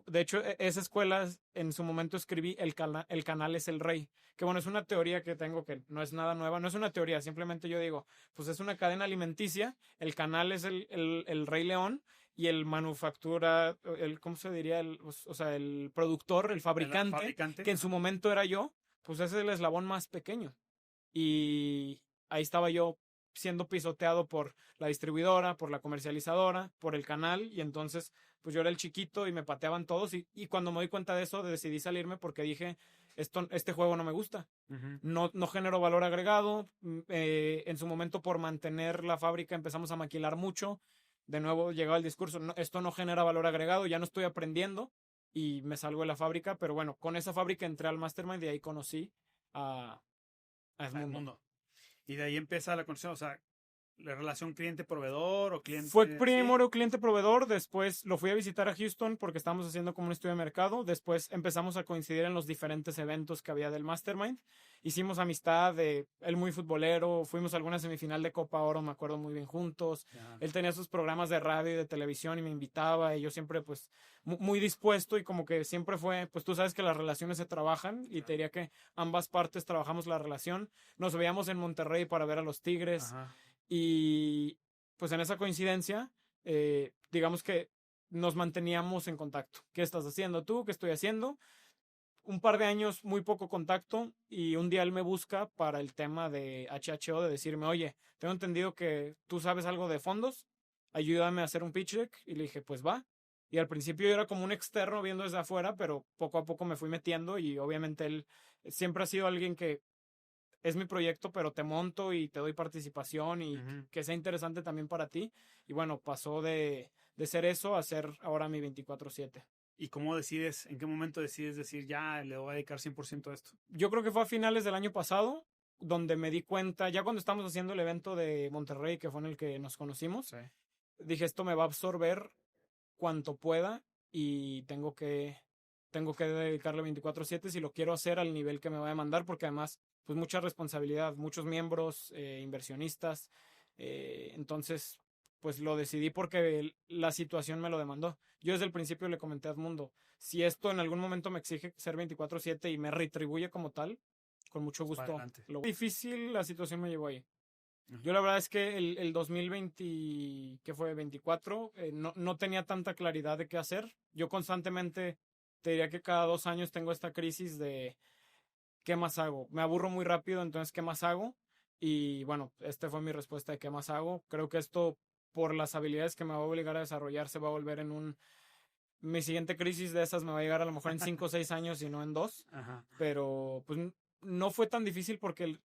de hecho, esa escuela en su momento escribí el canal es el rey. Que bueno, es una teoría que tengo que no es nada nueva, no es una teoría, simplemente yo digo, pues es una cadena alimenticia, el canal es el Rey León y el manufactura, ¿cómo se diría? El productor, el fabricante, que en su momento era yo, pues ese es el eslabón más pequeño. Y ahí estaba yo siendo pisoteado por la distribuidora, por la comercializadora, por el canal, y entonces pues yo era el chiquito y me pateaban todos y cuando me di cuenta de eso decidí salirme porque dije, este juego no me gusta, no genero valor agregado. En su momento por mantener la fábrica empezamos a maquilar mucho, de nuevo llegaba el discurso, esto no genera valor agregado, ya no estoy aprendiendo y me salgo de la fábrica, pero bueno, con esa fábrica entré al Mastermind y ahí conocí a Edmundo. Y de ahí empieza la conexión, o sea, la relación cliente-proveedor o cliente... Fue primero cliente-proveedor, después lo fui a visitar a Houston porque estábamos haciendo como un estudio de mercado, después empezamos a coincidir en los diferentes eventos que había del Mastermind, hicimos amistad, él muy futbolero, fuimos a alguna semifinal de Copa Oro, me acuerdo muy bien juntos, él tenía sus programas de radio y de televisión y me invitaba y yo siempre pues muy dispuesto y como que siempre fue, pues tú sabes que las relaciones se trabajan y te diría que ambas partes trabajamos la relación, nos veíamos en Monterrey para ver a los Tigres. Y pues en esa coincidencia, digamos que nos manteníamos en contacto. ¿Qué estás haciendo tú? ¿Qué estoy haciendo? Un par de años, muy poco contacto, y un día él me busca para el tema de HHO, de decirme, oye, tengo entendido que tú sabes algo de fondos, ayúdame a hacer un pitch deck, y le dije, pues va. Y al principio yo era como un externo viendo desde afuera, pero poco a poco me fui metiendo y obviamente él siempre ha sido alguien que es mi proyecto, pero te monto y te doy participación y que sea interesante también para ti. Y bueno, pasó de ser eso a ser ahora mi 24/7. ¿Y cómo decides, en qué momento decides decir, ya le voy a dedicar 100% a esto? Yo creo que fue a finales del año pasado, donde me di cuenta, ya cuando estábamos haciendo el evento de Monterrey, que fue en el que nos conocimos, dije, esto me va a absorber cuanto pueda y tengo que dedicarle 24/7 si lo quiero hacer al nivel que me va a demandar, porque además pues mucha responsabilidad, muchos miembros, inversionistas, entonces pues lo decidí porque la situación me lo demandó. Yo desde el principio le comenté a Edmundo, si esto en algún momento me exige ser 24/7 y me retribuye como tal, con mucho gusto. Lo difícil la situación me llevó ahí. Yo la verdad es que el 2020, que fue 24, no tenía tanta claridad de qué hacer. Yo constantemente, te diría que cada 2 años tengo esta crisis de ¿qué más hago? Me aburro muy rápido, entonces ¿qué más hago? Y bueno, esta fue mi respuesta de ¿qué más hago? Creo que esto, por las habilidades que me va a obligar a desarrollar, se va a volver en mi siguiente crisis de esas me va a llegar a lo mejor en 5 o 6 años y no en 2. Pero pues no fue tan difícil porque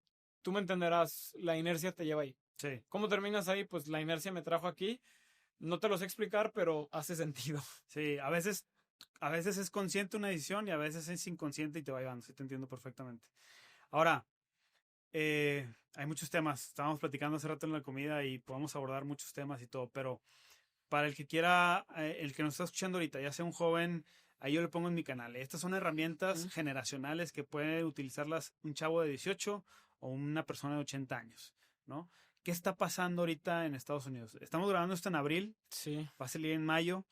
tú me entenderás, la inercia te lleva ahí. Sí. ¿Cómo terminas ahí? Pues la inercia me trajo aquí. No te lo sé explicar, pero hace sentido. Sí, a veces es consciente una decisión y a veces es inconsciente y te va llevando. Sí, te entiendo perfectamente. Ahora, hay muchos temas. Estábamos platicando hace rato en la comida y podemos abordar muchos temas y todo, pero para el que quiera, el que nos está escuchando ahorita, ya sea un joven, ahí yo le pongo en mi canal. Estas son herramientas generacionales que puede utilizarlas un chavo de 18 o una persona de 80 años, ¿no? ¿qué está pasando ahorita en Estados Unidos? Estamos grabando esto en abril, Sí. va a salir en mayo,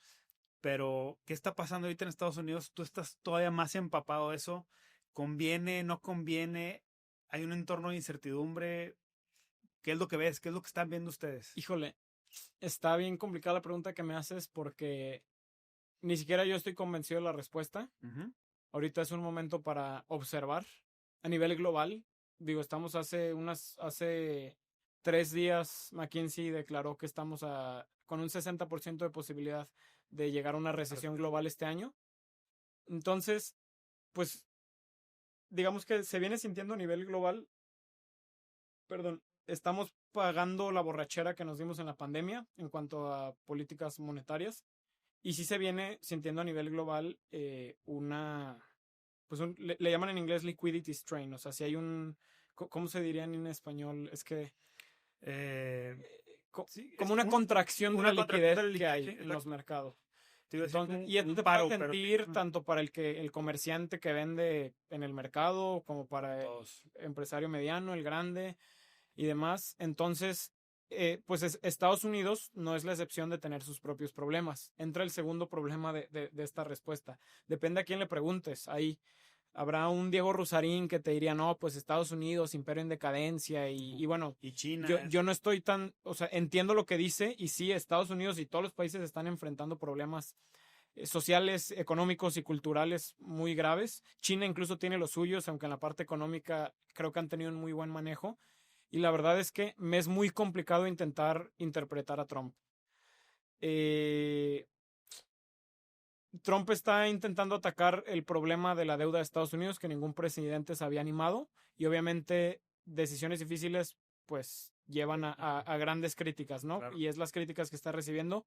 pero ¿qué está pasando ahorita en Estados Unidos? Tú estás todavía más empapado de eso. ¿Conviene, no conviene? ¿Hay un entorno de incertidumbre? ¿Qué es lo que ves? ¿Qué es lo que están viendo ustedes? Híjole, está bien complicada la pregunta que me haces porque ni siquiera yo estoy convencido de la respuesta. Uh-huh. Ahorita es un momento para observar a nivel global. Digo, estamos hace 3 días, McKinsey declaró que estamos con un 60% de posibilidad de llegar a una recesión global este año. Entonces, pues, digamos que se viene sintiendo a nivel global, perdón, estamos pagando la borrachera que nos dimos en la pandemia en cuanto a políticas monetarias. Y sí se viene sintiendo a nivel global le llaman en inglés liquidity strain, o sea, si hay ¿cómo se diría en español? Es que Sí, como una contracción de la liquidez que hay sí, en los mercados. Entonces, Y esto te puede sentir tanto para el comerciante que vende en el mercado, como para el empresario mediano, el grande y demás. Entonces, pues Estados Unidos no es la excepción de tener sus propios problemas. Entra el segundo problema de esta respuesta. Depende a quién le preguntes. Ahí habrá un Diego Rusarín que te diría, no, pues Estados Unidos, imperio en decadencia y bueno, y China. Yo no estoy o sea, entiendo lo que dice y sí, Estados Unidos y todos los países están enfrentando problemas sociales, económicos y culturales muy graves. China incluso tiene los suyos, aunque en la parte económica creo que han tenido un muy buen manejo. Y la verdad es que me es muy complicado intentar interpretar a Trump. Trump está intentando atacar el problema de la deuda de Estados Unidos que ningún presidente se había animado y obviamente decisiones difíciles pues llevan a grandes críticas, ¿no? Claro. Y es las críticas que está recibiendo.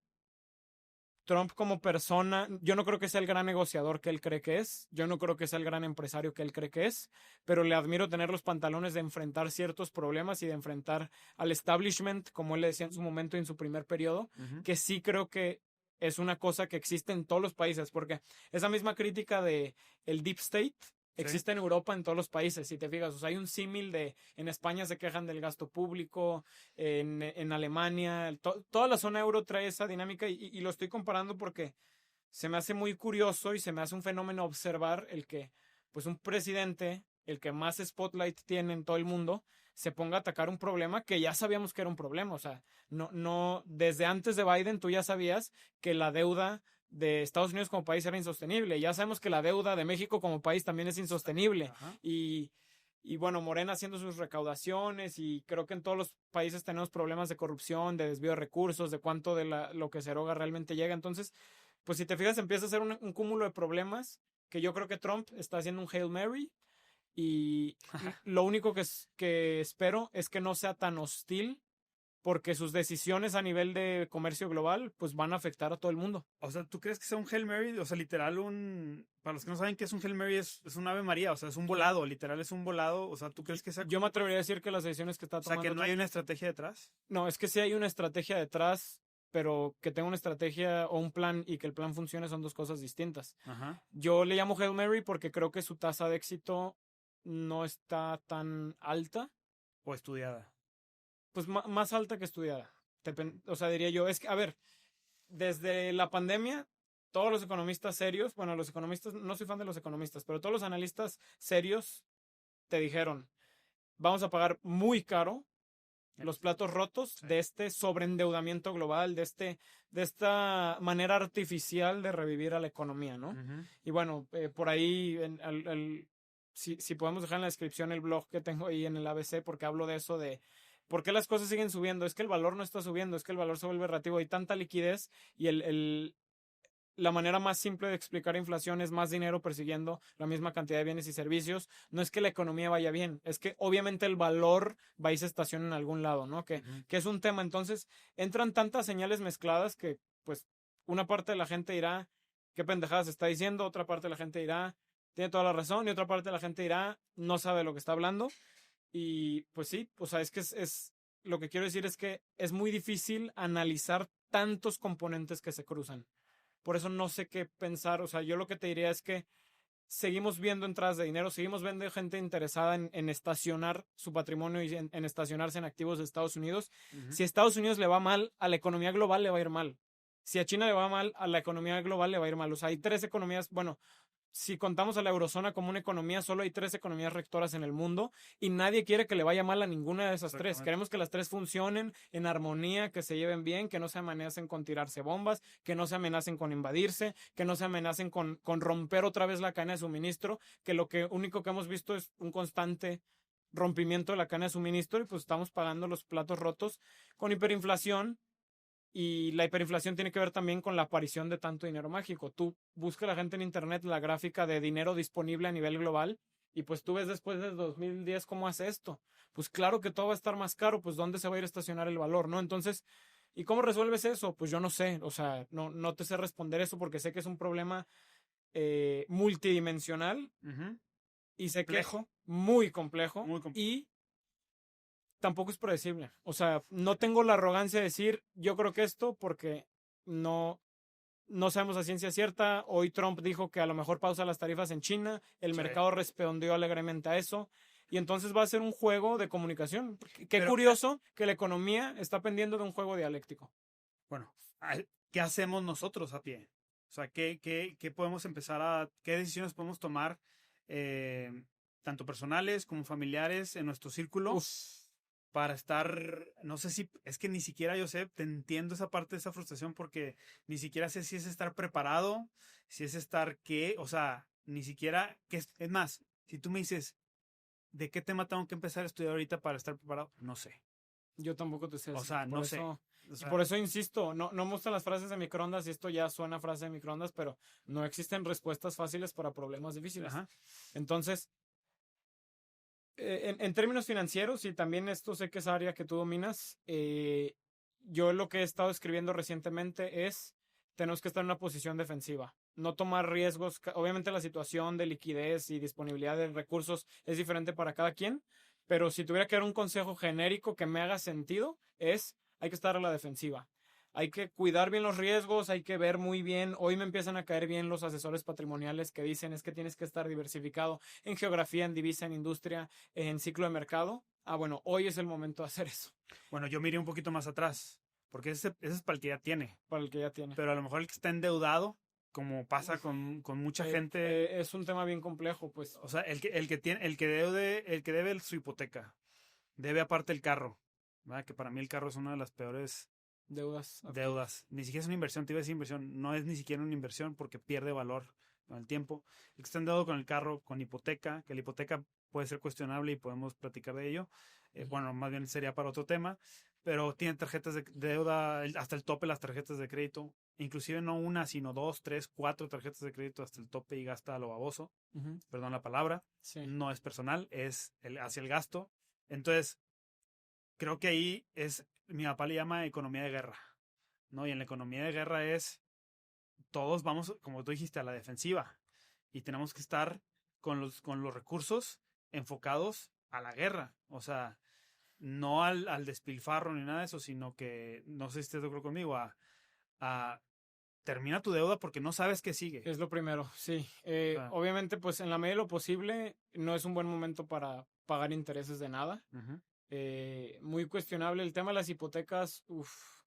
Trump como persona, yo no creo que sea el gran negociador que él cree que es, yo no creo que sea el gran empresario que él cree que es, pero le admiro tener los pantalones de enfrentar ciertos problemas y de enfrentar al establishment, como él le decía en su momento en su primer periodo, que sí creo que es una cosa que existe en todos los países, porque esa misma crítica de el deep state existe en Europa, en todos los países, si te fijas. O sea, hay un símil en España se quejan del gasto público, en Alemania, toda la zona euro trae esa dinámica y lo estoy comparando porque se me hace muy curioso y se me hace un fenómeno observar el que, pues un presidente, el que más spotlight tiene en todo el mundo, se ponga a atacar un problema que ya sabíamos que era un problema. O sea, no, desde antes de Biden tú ya sabías que la deuda de Estados Unidos como país era insostenible. Ya sabemos que la deuda de México como país también es insostenible. Y bueno, Morena haciendo sus recaudaciones y creo que en todos los países tenemos problemas de corrupción, de desvío de recursos, de cuánto de lo que se eroga realmente llega. Entonces, pues si te fijas, empieza a ser un cúmulo de problemas que yo creo que Trump está haciendo un Hail Mary y lo único que espero es que no sea tan hostil porque sus decisiones a nivel de comercio global pues van a afectar a todo el mundo. O sea, ¿tú crees que sea un Hail Mary? O sea, literal para los que no saben qué es un Hail Mary, es un Ave María, o sea, es un volado, literal es un volado. O sea, ¿tú crees que sea? Yo me atrevería a decir que las decisiones que está tomando... O sea, que no hay una estrategia detrás. No, es que sí hay una estrategia detrás, pero que tenga una estrategia o un plan y que el plan funcione son dos cosas distintas. Yo le llamo Hail Mary porque creo que su tasa de éxito no está tan alta. O estudiada. Pues más alta que estudiada. O sea, diría yo, es que, a ver, desde la pandemia, todos los economistas serios, bueno, los economistas, no soy fan de los economistas, pero todos los analistas serios te dijeron, vamos a pagar muy caro los platos rotos de este sobreendeudamiento global, de esta manera artificial de revivir a la economía, ¿no? Y bueno, por ahí, si podemos dejar en la descripción el blog que tengo ahí en el ABC, porque hablo de eso de ¿por qué las cosas siguen subiendo? Es que el valor no está subiendo, es que el valor se vuelve relativo. Hay tanta liquidez y la manera más simple de explicar inflación es más dinero persiguiendo la misma cantidad de bienes y servicios. No es que la economía vaya bien, es que obviamente el valor va y se estaciona en algún lado, ¿no? Que es un tema. Entonces, entran tantas señales mezcladas que, pues, una parte de la gente dirá, ¿qué pendejadas está diciendo? Otra parte de la gente dirá, tiene toda la razón. Y otra parte de la gente dirá, no sabe de lo que está hablando. Y pues sí, o sea, es que lo que quiero decir es que es muy difícil analizar tantos componentes que se cruzan. Por eso no sé qué pensar. O sea, yo lo que te diría es que seguimos viendo entradas de dinero, seguimos viendo gente interesada en estacionar su patrimonio y en estacionarse en activos de Estados Unidos. Si a Estados Unidos le va mal, a la economía global le va a ir mal. Si a China le va mal, a la economía global le va a ir mal. O sea, hay 3 economías, bueno, si contamos a la eurozona como una economía, solo hay 3 economías rectoras en el mundo y nadie quiere que le vaya mal a ninguna de esas 3. Queremos que las 3 funcionen en armonía, que se lleven bien, que no se amenacen con tirarse bombas, que no se amenacen con invadirse, que no se amenacen con romper otra vez la cadena de suministro, que lo único que hemos visto es un constante rompimiento de la cadena de suministro y pues estamos pagando los platos rotos con hiperinflación. Y la hiperinflación tiene que ver también con la aparición de tanto dinero mágico. Tú busca la gente en internet la gráfica de dinero disponible a nivel global y pues tú ves después del 2010 cómo hace esto. Pues claro que todo va a estar más caro, pues ¿dónde se va a ir a estacionar el valor, no? Entonces, ¿y cómo resuelves eso? Pues yo no sé, o sea, no te sé responder eso porque sé que es un problema multidimensional y sé Complejo. que muy complejo, y tampoco es predecible. O sea, no tengo la arrogancia de decir, yo creo que esto, porque no sabemos a ciencia cierta. Hoy Trump dijo que a lo mejor pausa las tarifas en China. El mercado respondió alegremente a eso. Y entonces va a ser un juego de comunicación. Qué curioso que la economía está pendiendo de un juego dialéctico. Bueno, ¿qué hacemos nosotros a pie? O sea, ¿qué podemos empezar qué decisiones podemos tomar, tanto personales como familiares en nuestro círculo? Para estar, no sé si, es que ni siquiera yo sé, te entiendo esa parte de esa frustración porque ni siquiera sé si es estar preparado, si es estar o sea, ni siquiera, es más, si tú me dices, ¿de qué tema tengo que empezar a estudiar ahorita para estar preparado? No sé. Yo tampoco te sé. O sea, no sé. O sea, por eso insisto, no me gustan las frases de microondas y esto ya suena frase de microondas, pero no existen respuestas fáciles para problemas difíciles. Ajá. Entonces, en términos financieros, y también esto sé que es área que tú dominas, yo lo que he estado escribiendo recientemente es, tenemos que estar en una posición defensiva, no tomar riesgos. Obviamente la situación de liquidez y disponibilidad de recursos es diferente para cada quien, pero si tuviera que dar un consejo genérico que me haga sentido, hay que estar a la defensiva. Hay que cuidar bien los riesgos, hay que ver muy bien. Hoy me empiezan a caer bien los asesores patrimoniales que dicen es que tienes que estar diversificado en geografía, en divisa, en industria, en ciclo de mercado. Bueno, hoy es el momento de hacer eso. Bueno, yo miré un poquito más atrás, porque ese es para el que ya tiene. Para el que ya tiene. Pero a lo mejor el que está endeudado, como pasa con mucha gente. Es un tema bien complejo, pues. O sea, el que debe su hipoteca, debe aparte el carro, ¿verdad? Que para mí el carro es una de las peores deudas. Ni siquiera es una inversión, te iba a decir inversión, no es ni siquiera una inversión porque pierde valor con el tiempo. El que está endeudado con el carro, con hipoteca, que la hipoteca puede ser cuestionable y podemos platicar de ello. Bueno, más bien sería para otro tema, pero tiene tarjetas de deuda hasta el tope, las tarjetas de crédito, inclusive no una, sino 2, 3, 4 tarjetas de crédito hasta el tope y gasta a lo baboso. Perdón la palabra. Sí. No es personal, es hacia el gasto. Entonces, creo que ahí mi papá le llama economía de guerra, ¿no? Y en la economía de guerra todos vamos, como tú dijiste, a la defensiva y tenemos que estar con los recursos enfocados a la guerra, o sea, no al despilfarro ni nada de eso, sino que, no sé si estás de acuerdo conmigo, termina tu deuda porque no sabes qué sigue. Es lo primero, sí. Obviamente, pues en la medida de lo posible, no es un buen momento para pagar intereses de nada. Muy cuestionable el tema de las hipotecas.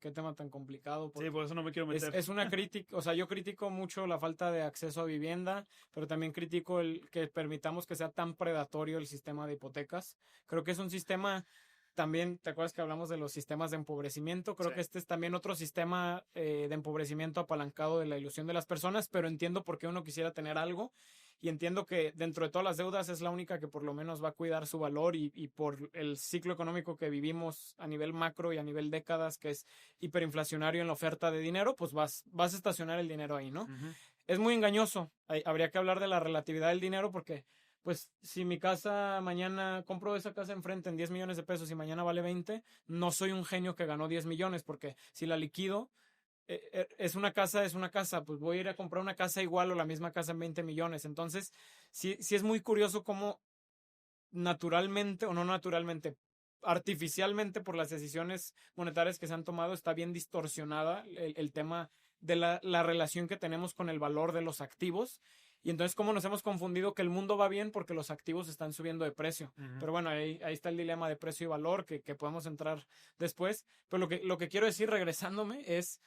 Qué tema tan complicado. Sí, por eso no me quiero meter. Es una crítica, o sea, yo critico mucho la falta de acceso a vivienda, pero también critico el que permitamos que sea tan predatorio el sistema de hipotecas. Creo que es un sistema, también, ¿te acuerdas que hablamos de los sistemas de empobrecimiento? Creo que este es también otro sistema de empobrecimiento apalancado de la ilusión de las personas, pero entiendo por qué uno quisiera tener algo. Y entiendo que dentro de todas las deudas es la única que por lo menos va a cuidar su valor y por el ciclo económico que vivimos a nivel macro y a nivel décadas, que es hiperinflacionario en la oferta de dinero, pues vas a estacionar el dinero ahí, ¿no? Es muy engañoso. Habría que hablar de la relatividad del dinero porque, pues, si mi casa mañana, compro esa casa enfrente en 10 millones de pesos y mañana vale 20, no soy un genio que ganó 10 millones porque si la liquido, es una casa, pues voy a ir a comprar una casa igual o la misma casa en 20 millones. Entonces, sí es muy curioso cómo naturalmente o no naturalmente, artificialmente por las decisiones monetarias que se han tomado, está bien distorsionada el tema de la relación que tenemos con el valor de los activos. Y entonces, ¿cómo nos hemos confundido que el mundo va bien porque los activos están subiendo de precio? Pero bueno, ahí está el dilema de precio y valor que podemos entrar después. Pero lo que quiero decir, regresándome, es,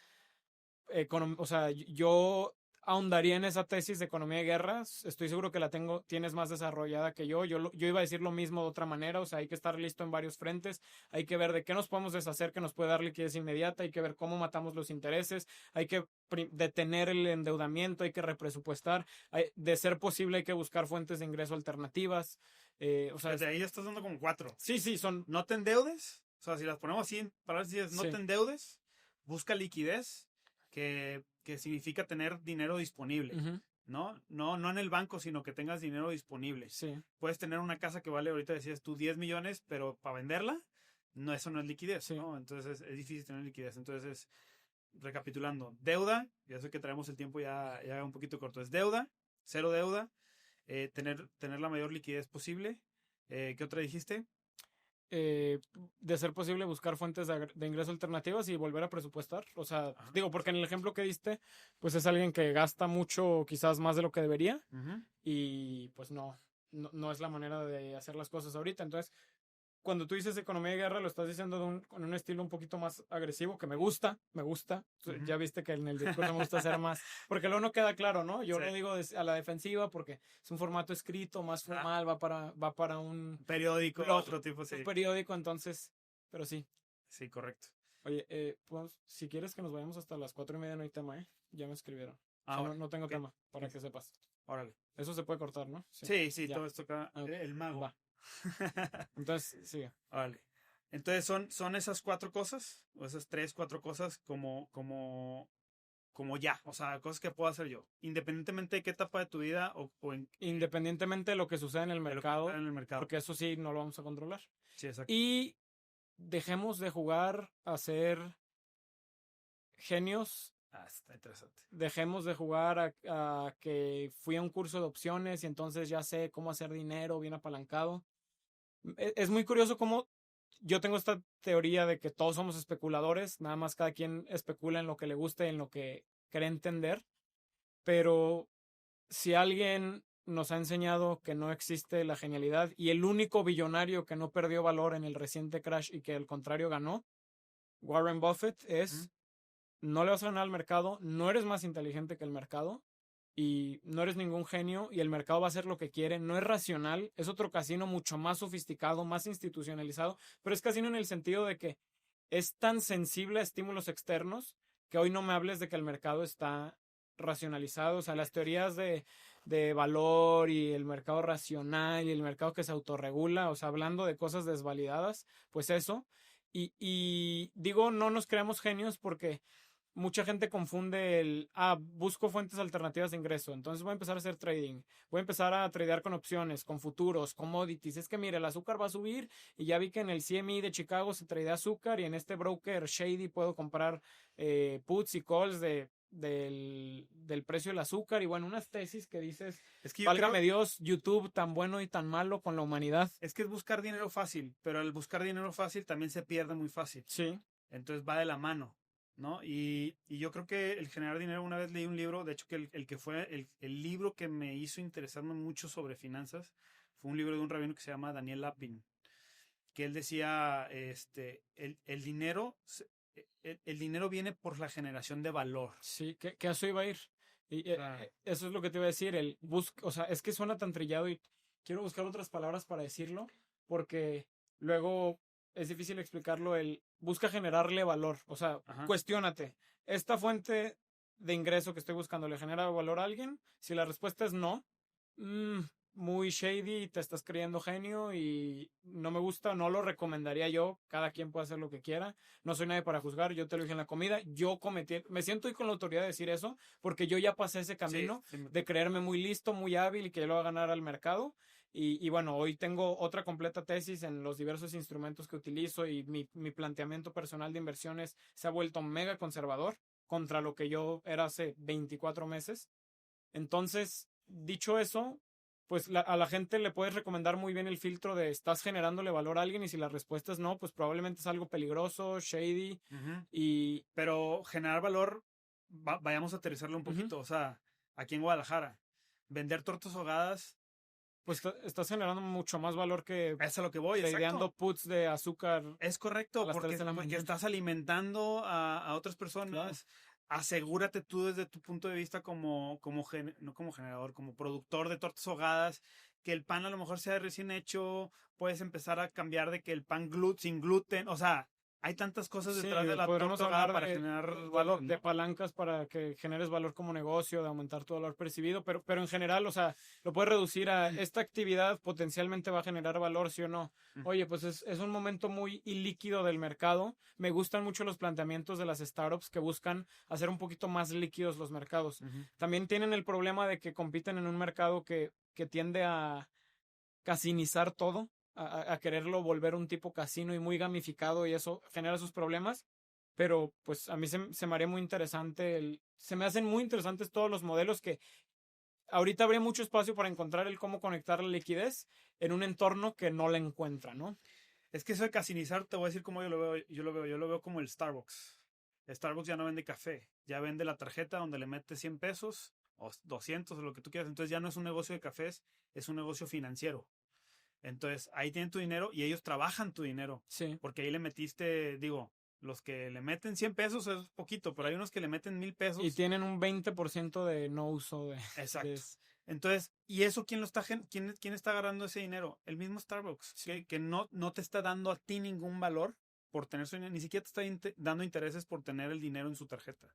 o sea, yo ahondaría en esa tesis de economía de guerras. Estoy seguro que tienes más desarrollada que yo. Yo iba a decir lo mismo de otra manera. O sea, hay que estar listo en varios frentes. Hay que ver de qué nos podemos deshacer que nos puede dar liquidez inmediata. Hay que ver cómo matamos los intereses. Hay que detener el endeudamiento. Hay que represupuestar. De ser posible, hay que buscar fuentes de ingreso alternativas. O sea, desde ahí ya estás dando como 4. Sí, son... No te endeudes. O sea, si las ponemos así en parálisis, no te endeudes. Busca liquidez, que significa tener dinero disponible. No en el banco, sino que tengas dinero disponible. Sí. Puedes tener una casa que vale, ahorita decías tú, 10 millones, pero para venderla, eso no es liquidez, sí. ¿no? Entonces es difícil tener liquidez. Entonces, recapitulando, deuda, ya sé que traemos el tiempo ya un poquito corto, es deuda, 0 deuda, tener la mayor liquidez posible. ¿Qué otra dijiste? De ser posible buscar fuentes de ingreso alternativas y volver a presupuestar. O sea, digo, porque en el ejemplo que diste, pues es alguien que gasta mucho, quizás más de lo que debería, y pues no es la manera de hacer las cosas ahorita. Entonces, cuando tú dices economía de guerra, lo estás diciendo con un estilo un poquito más agresivo, que me gusta. Ya viste que en el discurso me gusta hacer más, porque luego no queda claro, ¿no? Yo lo digo a la defensiva porque es un formato escrito, más formal, va para un periódico, otro tipo, un periódico, entonces, pero sí. Sí, correcto. Oye, pues, si quieres que nos vayamos hasta las 4:30, no hay tema, Ya me escribieron. No tengo tema, para que sepas. Órale. Eso se puede cortar, ¿no? Sí, todo esto acá. El mago. Va. Entonces, sigue. Vale. Entonces son esas 4 cosas, o esas 3, 4 cosas como ya, o sea, cosas que puedo hacer yo, independientemente de qué etapa de tu vida independientemente de lo que suceda en el mercado, porque eso sí no lo vamos a controlar. Sí, exacto. Y dejemos de jugar a ser genios. Está interesante. Dejemos de jugar a que fui a un curso de opciones y entonces ya sé cómo hacer dinero bien apalancado. Es muy curioso cómo yo tengo esta teoría de que todos somos especuladores, nada más cada quien especula en lo que le guste, en lo que cree entender, pero si alguien nos ha enseñado que no existe la genialidad y el único billonario que no perdió valor en el reciente crash y que al contrario ganó, Warren Buffett, no le vas a ganar al mercado, no eres más inteligente que el mercado y no eres ningún genio y el mercado va a hacer lo que quiere, no es racional, es otro casino mucho más sofisticado, más institucionalizado, pero es casino en el sentido de que es tan sensible a estímulos externos que hoy no me hables de que el mercado está racionalizado. O sea, las teorías de valor y el mercado racional y el mercado que se autorregula, o sea, hablando de cosas desvalidadas, pues eso. Y digo, no nos creamos genios porque mucha gente confunde busco fuentes alternativas de ingreso, entonces voy a empezar a hacer trading, voy a empezar a tradear con opciones, con futuros, commodities. Es que mire, el azúcar va a subir y ya vi que en el CME de Chicago se tradea azúcar y en este broker shady puedo comprar puts y calls del precio del azúcar y bueno, unas tesis que dices, válgame Dios, YouTube tan bueno y tan malo con la humanidad. Es que es buscar dinero fácil, pero al buscar dinero fácil también se pierde muy fácil. Sí. Entonces va de la mano, ¿no? Y yo creo que el generar dinero, una vez leí un libro, de hecho que el que fue el libro que me hizo interesarme mucho sobre finanzas, fue un libro de un rabino que se llama Daniel Lapin, que él decía, el dinero viene por la generación de valor. Sí, que a eso iba a ir. Y eso es lo que te iba a decir, o sea, es que suena tan trillado y quiero buscar otras palabras para decirlo, porque luego es difícil explicarlo. Busca generarle valor, o sea, cuestiónate, ¿esta fuente de ingreso que estoy buscando le genera valor a alguien? Si la respuesta es no, muy shady, te estás creyendo genio y no me gusta, no lo recomendaría yo. Cada quien puede hacer lo que quiera, no soy nadie para juzgar, yo te lo dije en la comida, me siento hoy con la autoridad de decir eso porque yo ya pasé ese camino de creerme muy listo, muy hábil y que yo lo voy a ganar al mercado. Y bueno, hoy tengo otra completa tesis en los diversos instrumentos que utilizo y mi planteamiento personal de inversiones se ha vuelto mega conservador contra lo que yo era hace 24 meses. Entonces, dicho eso, pues a la gente le puedes recomendar muy bien el filtro de estás generándole valor a alguien y si la respuesta es no, pues probablemente es algo peligroso, shady. Pero generar valor, vayamos a aterrizarlo un poquito. O sea, aquí en Guadalajara, vender tortas ahogadas, pues estás generando mucho más valor que es a lo que voy, tradeando exacto. puts de azúcar. Es correcto, a las 3 porque, de la porque mañana. estás alimentando a otras personas. Asegúrate tú desde tu punto de vista no como generador, como productor de tortas ahogadas, que el pan a lo mejor sea recién hecho, puedes empezar a cambiar de que el pan sin gluten, o sea, hay tantas cosas Sí, detrás de la podremos torta ahogada hablar para generar de valor, de ¿no? palancas para que generes valor como negocio, de aumentar tu valor percibido, pero en general, o sea, lo puedes reducir a esta actividad potencialmente va a generar valor, sí o no. Oye, pues es un momento muy ilíquido del mercado. Me gustan mucho los planteamientos de las startups que buscan hacer un poquito más líquidos los mercados. También tienen el problema de que compiten en un mercado que tiende a casinizar todo, a quererlo volver un tipo casino y muy gamificado y eso genera sus problemas. Pero pues a mí se me haría muy interesante, se me hacen muy interesantes todos los modelos que ahorita habría mucho espacio para encontrar el cómo conectar la liquidez en un entorno que no la encuentra, ¿no? Es que eso de casinizar, te voy a decir cómo yo lo veo como el Starbucks. Starbucks ya no vende café, ya vende la tarjeta donde le metes 100 pesos o 200 o lo que tú quieras. Entonces ya no es un negocio de cafés, es un negocio financiero. Entonces ahí tienen tu dinero y ellos trabajan tu dinero. Sí. Porque ahí le metiste, digo, los que le meten 100 pesos es poquito, pero hay unos que le meten 1000 pesos. Y tienen un 20% de no uso de... Exacto. Entonces, ¿y eso quién quién está agarrando ese dinero? El mismo Starbucks, Sí. que no te está dando a ti ningún valor por tener su dinero, ni siquiera te está dando intereses por tener el dinero en su tarjeta.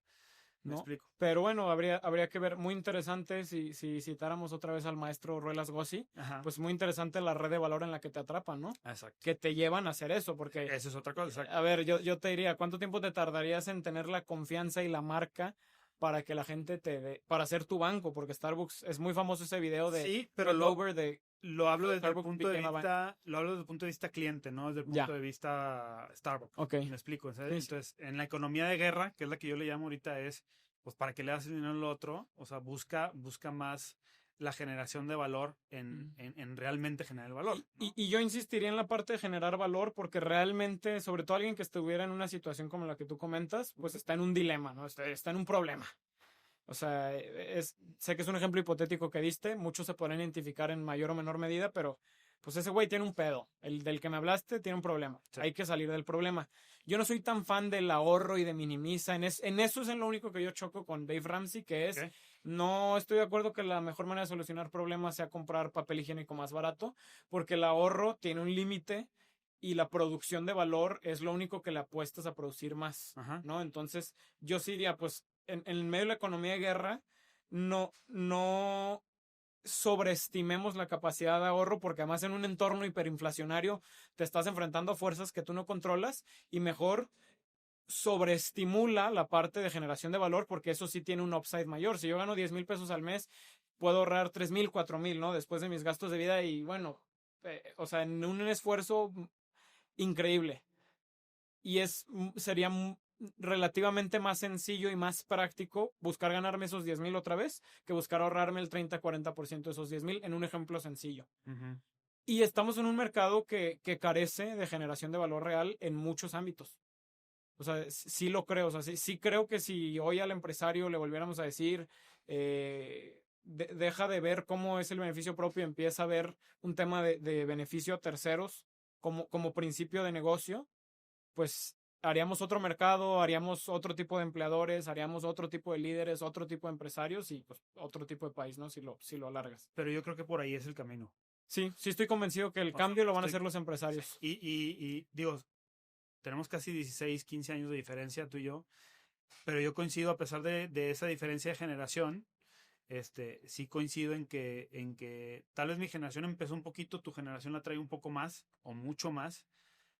¿Me ¿no? explico? Pero bueno, habría que ver, muy interesante si citáramos otra vez al maestro Ruelas Gossi, Ajá. pues muy interesante la red de valor en la que te atrapan, ¿no? Exacto. Que te llevan a hacer eso, porque... Eso es otra cosa, exacto. A ver, yo te diría, ¿cuánto tiempo te tardarías en tener la confianza y la marca para que la gente para ser tu banco? Porque Starbucks, es muy famoso ese video de... Sí, pero lo hablo desde el punto de vista, lo hablo desde el punto de vista cliente, no desde el punto de vista Starbucks. Ok. Me explico. Entonces, en la economía de guerra, que es la que yo le llamo ahorita, es, pues, para que le das el dinero al otro, o sea, busca más la generación de valor en realmente generar el valor. ¿no? Y yo insistiría en la parte de generar valor porque realmente, sobre todo alguien que estuviera en una situación como la que tú comentas, pues está en un dilema, ¿no? Está en un problema. O sea, sé que es un ejemplo hipotético que diste, muchos se pueden identificar en mayor o menor medida, pero pues ese güey tiene un pedo. El del que me hablaste tiene un problema. Sí. Hay que salir del problema. Yo no soy tan fan del ahorro y de minimiza. En eso es en lo único que yo choco con Dave Ramsey, que es, no estoy de acuerdo que la mejor manera de solucionar problemas sea comprar papel higiénico más barato, porque el ahorro tiene un límite y la producción de valor es lo único que le apuestas a producir más, ¿no? Entonces, yo sí diría, pues, en medio de la economía de guerra, no sobreestimemos la capacidad de ahorro, porque además en un entorno hiperinflacionario te estás enfrentando a fuerzas que tú no controlas y mejor sobreestimula la parte de generación de valor, porque eso sí tiene un upside mayor. Si yo gano 10,000 pesos al mes, puedo ahorrar 3,000, 4,000, ¿no? Después de mis gastos de vida y bueno, o sea, en un esfuerzo increíble. Y sería relativamente más sencillo y más práctico buscar ganarme esos 10,000 otra vez que buscar ahorrarme el 30-40% de esos 10,000 en un ejemplo sencillo. Y estamos en un mercado que carece de generación de valor real en muchos ámbitos. O sea, sí lo creo. O sea, sí creo que si hoy al empresario le volviéramos a decir, deja de ver cómo es el beneficio propio, empieza a ver un tema de beneficio a terceros como principio de negocio, pues haríamos otro mercado, haríamos otro tipo de empleadores, haríamos otro tipo de líderes, otro tipo de empresarios y pues otro tipo de país, ¿no? Si lo alargas. Pero yo creo que por ahí es el camino. Sí estoy convencido que el cambio lo van a hacer los empresarios. Y digo, tenemos casi 16, 15 años de diferencia tú y yo, pero yo coincido, a pesar de esa diferencia de generación, sí coincido en que tal vez mi generación empezó un poquito, tu generación la trae un poco más o mucho más,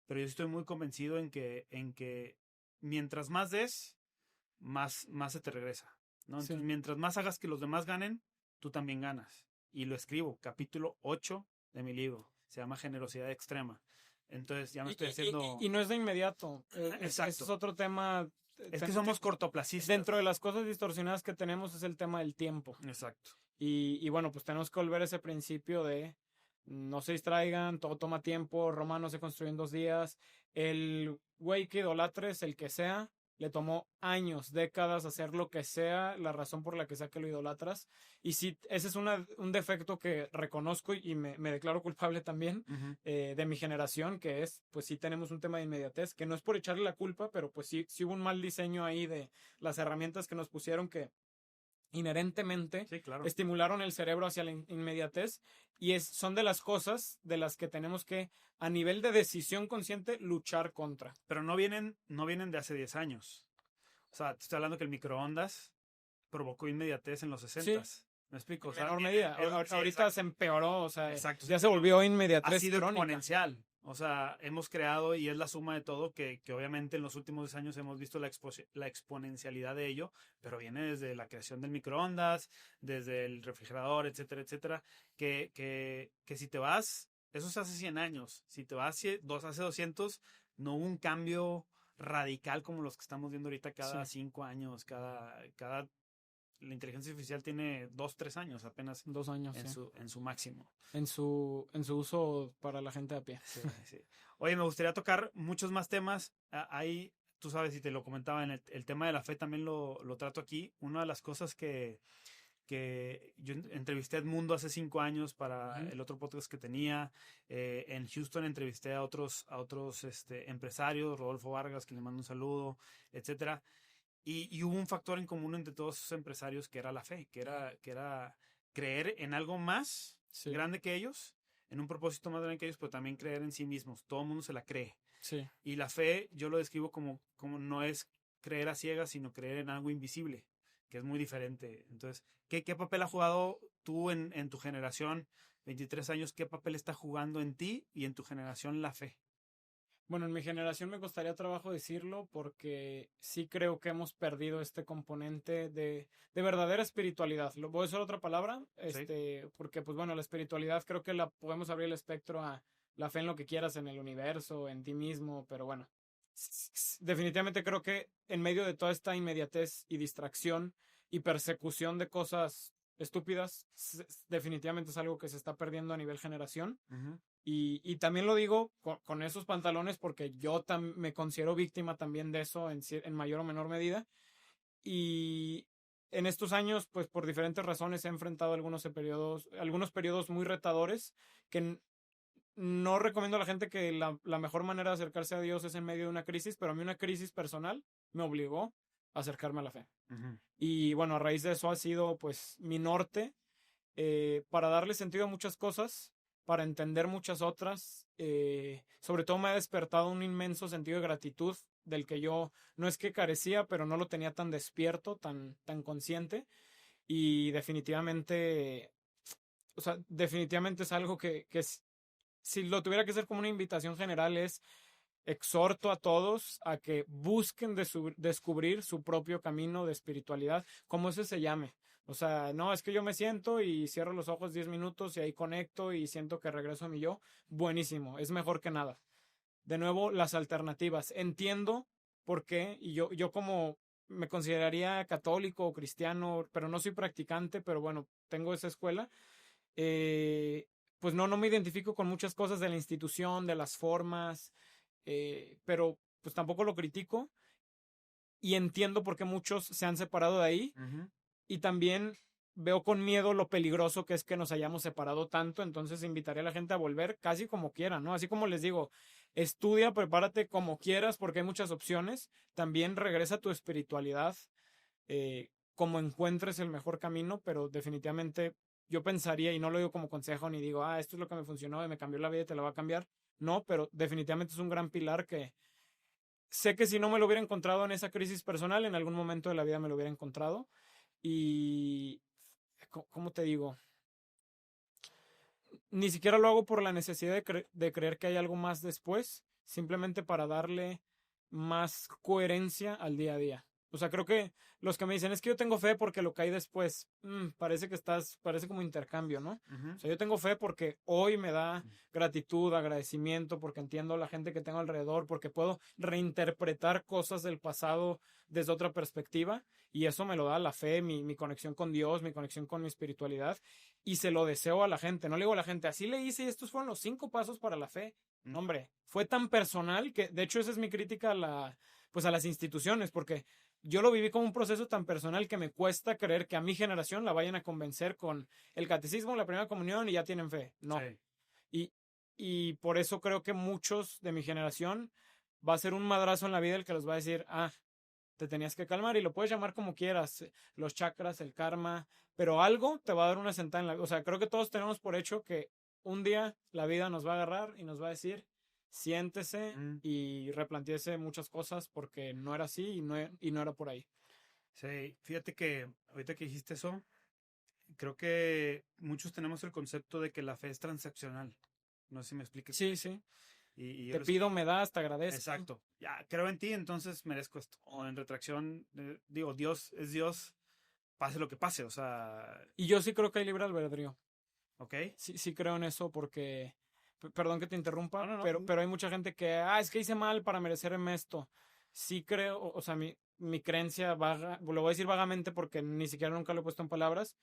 pero yo estoy muy convencido en que mientras más des, más se te regresa, ¿no? Entonces, mientras más hagas que los demás ganen, tú también ganas. Y lo escribo, capítulo 8 de mi libro, se llama Generosidad Extrema. Entonces ya no estoy haciendo... Y no es de inmediato. Exacto. Ese es otro tema. Es que somos cortoplacistas. Dentro de las cosas distorsionadas que tenemos es el tema del tiempo. Exacto. Y bueno, pues tenemos que volver a ese principio de no se distraigan, todo toma tiempo, Roma no se construyó en 2 días. El güey que idolatres, el que sea, le tomó años, décadas hacer lo que sea, la razón por la que sea que lo idolatras. Y sí, ese es un defecto que reconozco y me declaro culpable también de mi generación, que es, pues sí tenemos un tema de inmediatez, que no es por echarle la culpa, pero pues sí hubo un mal diseño ahí de las herramientas que nos pusieron que inherentemente Sí, claro. estimularon el cerebro hacia la inmediatez y son de las cosas de las que tenemos que, a nivel de decisión consciente, luchar contra. Pero no vienen de hace 10 años. O sea, te estoy hablando que el microondas provocó inmediatez en los 60s. Sí. ¿Me explico? O En sea, menor medida. sí, Ahorita se empeoró, o sea, exacto. ya se volvió inmediatez Ha sido crónica. exponencial. O sea, hemos creado, y es la suma de todo, que obviamente en los últimos años hemos visto la exponencialidad de ello, pero viene desde la creación del microondas, desde el refrigerador, etcétera, etcétera, que si te vas, eso es hace 100 años, si te vas hace 200, no hubo un cambio radical como los que estamos viendo ahorita cada 5 años, la inteligencia artificial tiene 2-3 años apenas. 2 años, en su máximo. En su uso para la gente a pie. Sí, sí. Oye, me gustaría tocar muchos más temas. Ahí, tú sabes, y te lo comentaba, en el tema de la fe también lo trato aquí. Una de las cosas que yo entrevisté a Edmundo hace 5 años para el otro podcast que tenía. En Houston entrevisté a otros empresarios, Rodolfo Vargas, que le mando un saludo, etcétera. Y hubo un factor en común entre todos esos empresarios que era la fe, que era creer en algo más grande que ellos, en un propósito más grande que ellos, pero también creer en sí mismos. Todo el mundo se la cree. Sí. Y la fe yo lo describo como no es creer a ciegas, sino creer en algo invisible, que es muy diferente. Entonces, ¿qué papel ha jugado tú en tu generación, 23 años, qué papel está jugando en ti y en tu generación la fe? Bueno, en mi generación me costaría trabajo decirlo porque sí creo que hemos perdido este componente de verdadera espiritualidad. Voy a usar otra palabra, porque pues bueno, la espiritualidad creo que la podemos abrir el espectro a la fe en lo que quieras, en el universo, en ti mismo, pero bueno, definitivamente creo que en medio de toda esta inmediatez y distracción y persecución de cosas estúpidas, definitivamente es algo que se está perdiendo a nivel generación. Y también lo digo con esos pantalones porque yo me considero víctima también de eso en mayor o menor medida. Y en estos años, pues por diferentes razones he enfrentado algunos periodos muy retadores que no recomiendo a la gente que la mejor manera de acercarse a Dios es en medio de una crisis, pero a mí una crisis personal me obligó a acercarme a la fe. Y bueno, a raíz de eso ha sido pues mi norte para darle sentido a muchas cosas, para entender muchas otras. Sobre todo me ha despertado un inmenso sentido de gratitud del que yo no es que carecía, pero no lo tenía tan despierto, tan consciente. Y definitivamente, o sea, definitivamente es algo que si lo tuviera que hacer como una invitación general es exhorto a todos a que busquen descubrir su propio camino de espiritualidad, como ese se llame. O sea, no, es que yo me siento y cierro los ojos 10 minutos y ahí conecto y siento que regreso a mi yo. Buenísimo, es mejor que nada. De nuevo, las alternativas. Entiendo por qué, y yo como me consideraría católico o cristiano, pero no soy practicante, pero bueno, tengo esa escuela. Pues no me identifico con muchas cosas de la institución, de las formas, pero pues tampoco lo critico y entiendo por qué muchos se han separado de ahí. Y también veo con miedo lo peligroso que es que nos hayamos separado tanto, entonces invitaría a la gente a volver casi como quieran, ¿no? Así como les digo, estudia, prepárate como quieras porque hay muchas opciones, también regresa a tu espiritualidad, como encuentres el mejor camino, pero definitivamente yo pensaría, y no lo digo como consejo ni digo, esto es lo que me funcionó y me cambió la vida y te la va a cambiar, no, pero definitivamente es un gran pilar que sé que si no me lo hubiera encontrado en esa crisis personal, en algún momento de la vida me lo hubiera encontrado. Y, ¿cómo te digo? Ni siquiera lo hago por la necesidad de creer que hay algo más después, simplemente para darle más coherencia al día a día. O sea, creo que los que me dicen, es que yo tengo fe porque lo que hay después, parece como intercambio, ¿no? O sea, yo tengo fe porque hoy me da gratitud, agradecimiento, porque entiendo a la gente que tengo alrededor, porque puedo reinterpretar cosas del pasado desde otra perspectiva, y eso me lo da la fe, mi conexión con Dios, mi conexión con mi espiritualidad, y se lo deseo a la gente. No le digo a la gente, así le hice y estos fueron los 5 pasos para la fe. No, hombre, fue tan personal que, de hecho, esa es mi crítica a pues a las instituciones, porque yo lo viví como un proceso tan personal que me cuesta creer que a mi generación la vayan a convencer con el catecismo, la primera comunión y ya tienen fe. No. Sí. Y por eso creo que muchos de mi generación va a ser un madrazo en la vida el que les va a decir, te tenías que calmar y lo puedes llamar como quieras, los chakras, el karma, pero algo te va a dar una sentada en la vida. O sea, creo que todos tenemos por hecho que un día la vida nos va a agarrar y nos va a decir, siéntese y replantéese muchas cosas porque no era así y no era por ahí. Sí, fíjate que ahorita que dijiste eso, creo que muchos tenemos el concepto de que la fe es transaccional. No sé si me expliques. Sí, sí. Y te pido, me das, te agradezco. Exacto. Ya, creo en ti, entonces merezco esto. O en retracción, digo, Dios es Dios, pase lo que pase, o sea... Y yo sí creo que hay libre albedrío. ¿Ok? Sí creo en eso porque, perdón que te interrumpa, No. pero hay mucha gente que, es que hice mal para merecerme esto. Sí creo, o sea, mi creencia vaga, lo voy a decir vagamente porque ni siquiera nunca lo he puesto en palabras,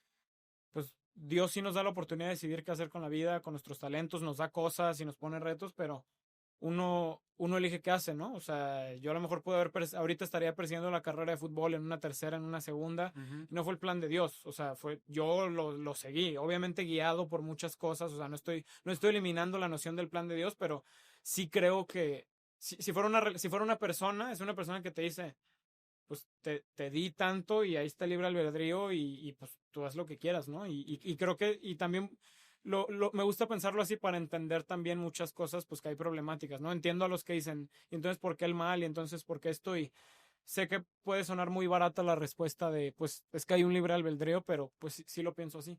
pues Dios sí nos da la oportunidad de decidir qué hacer con la vida, con nuestros talentos, nos da cosas y nos pone retos, pero uno elige qué hace, ¿no? O sea, yo a lo mejor puedo ahorita estaría persiguiendo la carrera de fútbol en una tercera, en una segunda, y no fue el plan de Dios, o sea, yo lo seguí, obviamente guiado por muchas cosas, o sea, no estoy eliminando la noción del plan de Dios, pero sí creo que si fuera una persona, es una persona que te dice, pues te di tanto y ahí está el libre albedrío y pues tú haz lo que quieras, ¿no? Y creo que, y también me gusta pensarlo así para entender también muchas cosas, pues que hay problemáticas, ¿no? Entiendo a los que dicen, y entonces ¿por qué el mal? Y entonces ¿por qué esto? Y sé que puede sonar muy barata la respuesta de, pues es que hay un libre albedrío, pero pues sí lo pienso así.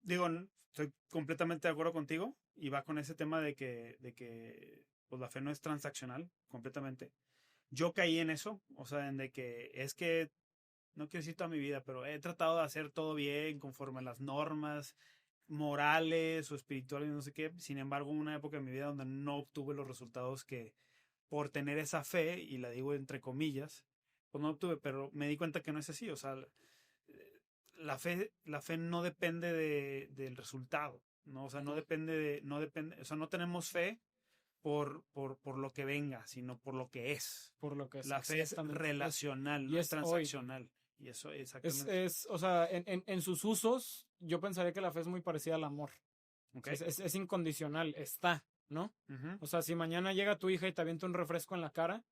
Digo, estoy completamente de acuerdo contigo y va con ese tema de que pues la fe no es transaccional, completamente. Yo caí en eso, o sea, en de que es que, no quiero decir toda mi vida, pero he tratado de hacer todo bien, conforme a las normas morales o espirituales, no sé qué. Sin embargo, hubo una época en mi vida donde no obtuve los resultados que por tener esa fe, y la digo entre comillas, pues no obtuve, pero me di cuenta que no es así, o sea, la fe no depende del resultado, ¿no? O sea, no depende, o sea, no tenemos fe por lo que venga, sino por lo que es. Por lo que es. La fe es relacional, y no es es transaccional. Y eso, exactamente. O sea, en sus usos, yo pensaría que la fe es muy parecida al amor. Okay. Es incondicional, está, ¿no? Uh-huh. O sea, si mañana llega tu hija y te avienta un refresco en la cara,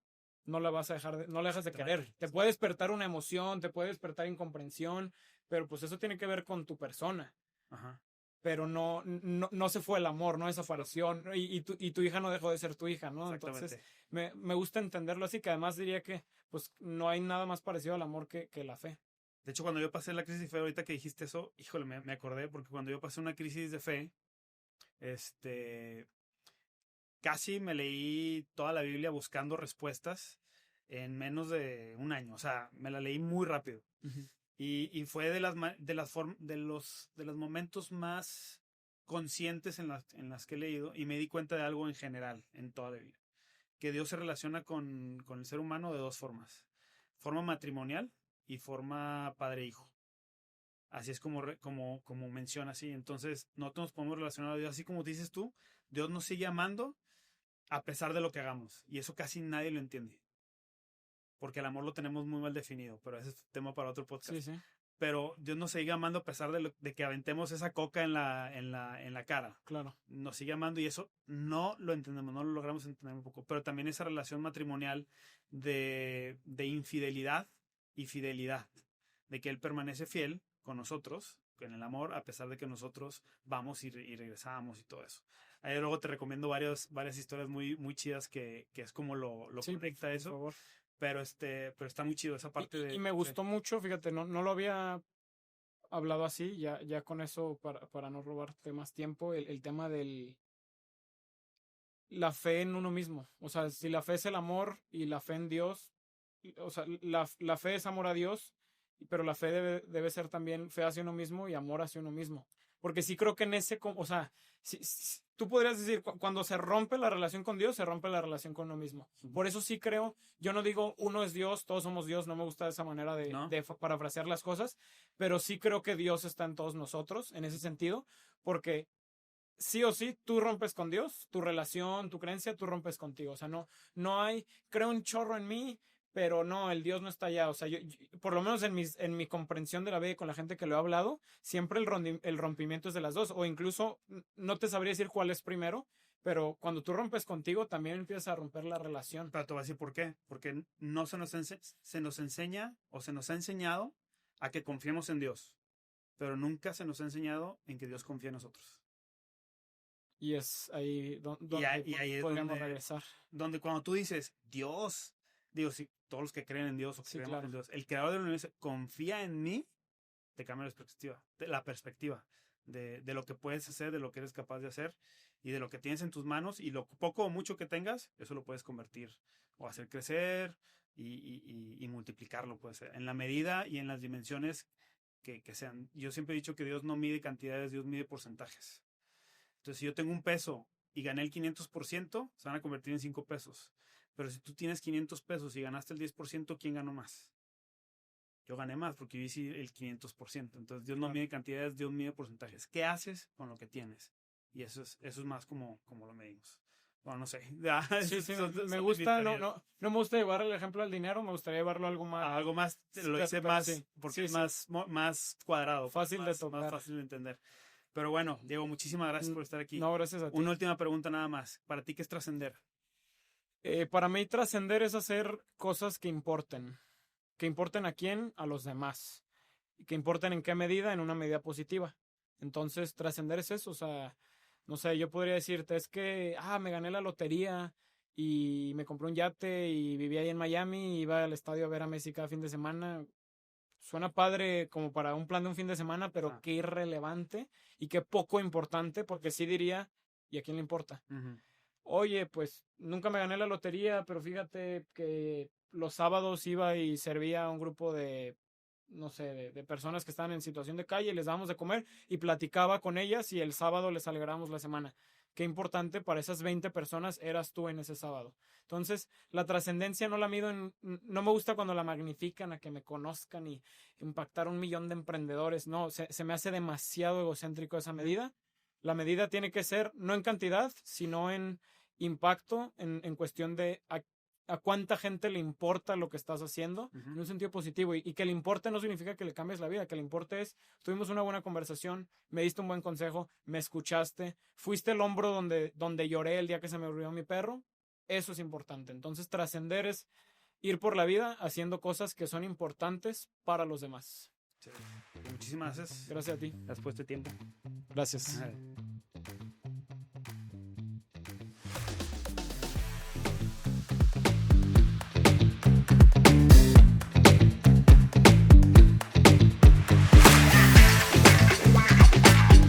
no la vas a dejar, no la dejas de querer. Te puede despertar una emoción, te puede despertar incomprensión, pero pues eso tiene que ver con tu persona. Ajá. Pero no se fue el amor, no desapareció, y tu hija no dejó de ser tu hija, ¿no? Entonces, me gusta entenderlo así, que además diría que pues no hay nada más parecido al amor que la fe. De hecho, cuando yo pasé la crisis de fe, ahorita que dijiste eso, híjole, me acordé, porque cuando yo pasé una crisis de fe, casi me leí toda la Biblia buscando respuestas en menos de un año. O sea, me la leí muy rápido. Uh-huh. Y fue de los momentos más conscientes en las que he leído, y me di cuenta de algo en general, en toda la vida. Que Dios se relaciona con el ser humano de dos formas. Forma matrimonial y forma padre-hijo. Así es como menciona así. Entonces, nosotros nos podemos relacionar a Dios. Así como dices tú, Dios nos sigue amando a pesar de lo que hagamos. Y eso casi nadie lo entiende. Porque el amor lo tenemos muy mal definido, pero ese es tema para otro podcast. Sí, sí. Pero Dios nos sigue amando a pesar de que aventemos esa coca en la cara. Claro. Nos sigue amando y eso no lo entendemos, no lo logramos entender un poco. Pero también esa relación matrimonial de infidelidad y fidelidad. De que Él permanece fiel con nosotros, en el amor, a pesar de que nosotros vamos y regresamos y todo eso. Ahí luego te recomiendo varias historias muy, muy chidas que es como lo conecta eso. Por favor. Pero está muy chido esa parte y me gustó mucho, fíjate, no lo había hablado así, ya con eso para no robarte más tiempo, el tema la fe en uno mismo. O sea, si la fe es el amor y la fe en Dios, o sea, la fe es amor a Dios, pero la fe debe ser también fe hacia uno mismo y amor hacia uno mismo. Porque sí creo que en o sea, si tú podrías decir, cuando se rompe la relación con Dios, se rompe la relación con uno mismo. Por eso sí creo, yo no digo uno es Dios, todos somos Dios, no me gusta esa manera de parafrasear las cosas, pero sí creo que Dios está en todos nosotros, en ese sentido, porque sí o sí, tú rompes con Dios, tu relación, tu creencia, tú rompes contigo. O sea, no hay, creo un chorro en mí, pero no, el Dios no está allá. O sea, por lo menos en mi comprensión de la vida y con la gente que lo he hablado, siempre el rompimiento es de las dos. O incluso, no te sabría decir cuál es primero, pero cuando tú rompes contigo, también empiezas a romper la relación. Pero te voy a decir por qué. Porque no se nos enseña o se nos ha enseñado a que confiemos en Dios. Pero nunca se nos ha enseñado en que Dios confía en nosotros. Y es ahí donde y ahí es podríamos regresar. Donde cuando tú dices, Dios, digo, sí, todos los que creen en Dios o Sí, creemos claro. en Dios, el creador del universo confía en mí, te cambia la perspectiva de lo que puedes hacer, de lo que eres capaz de hacer y de lo que tienes en tus manos, y lo poco o mucho que tengas, eso lo puedes convertir o hacer crecer y multiplicarlo, pues, en la medida y en las dimensiones que sean. Yo siempre he dicho que Dios no mide cantidades, Dios mide porcentajes. Entonces, si yo tengo un peso y gané el 500%, se van a convertir en 5 pesos. Pero si tú tienes 500 pesos y ganaste el 10%, ¿quién ganó más? Yo gané más porque yo hice el 500%. Entonces, Dios no mide cantidades, Dios mide porcentajes. ¿Qué haces con lo que tienes? Y eso es más como lo medimos. Bueno, no sé. Sí, me gusta, no me gusta llevar el ejemplo al dinero, me gustaría llevarlo a algo más. A algo más, lo hice más, sí, porque sí, es más cuadrado. Fácil de tocar. Más fácil de entender. Pero bueno, Diego, muchísimas gracias por estar aquí. No, gracias a ti. Una última pregunta nada más. ¿Para ti qué es trascender? Para mí trascender es hacer cosas que importen. ¿Que importen a quién? A los demás. ¿Que importen en qué medida? En una medida positiva. Entonces, trascender es eso. O sea, no sé, yo podría decirte, es que, me gané la lotería y me compré un yate y vivía ahí en Miami y iba al estadio a ver a Messi cada fin de semana. Suena padre como para un plan de un fin de semana, pero qué irrelevante y qué poco importante, porque sí diría, ¿y a quién le importa? Uh-huh. Oye, pues nunca me gané la lotería, pero fíjate que los sábados iba y servía a un grupo de, no sé, de personas que estaban en situación de calle, les dábamos de comer y platicaba con ellas y el sábado les alegramos la semana. Qué importante para esas 20 personas eras tú en ese sábado. Entonces, la trascendencia no la mido no me gusta cuando la magnifican a que me conozcan y impactar 1 millón de emprendedores. No, se me hace demasiado egocéntrico esa medida. La medida tiene que ser no en cantidad, sino en impacto, en cuestión de a cuánta gente le importa lo que estás haciendo, uh-huh, en un sentido positivo. Y que le importe no significa que le cambies la vida, que le importe es, tuvimos una buena conversación, me diste un buen consejo, me escuchaste, fuiste el hombro donde lloré el día que se me murió mi perro. Eso es importante. Entonces, trascender es ir por la vida haciendo cosas que son importantes para los demás. Sí. Muchísimas gracias. Gracias a ti. Has puesto tiempo. Gracias.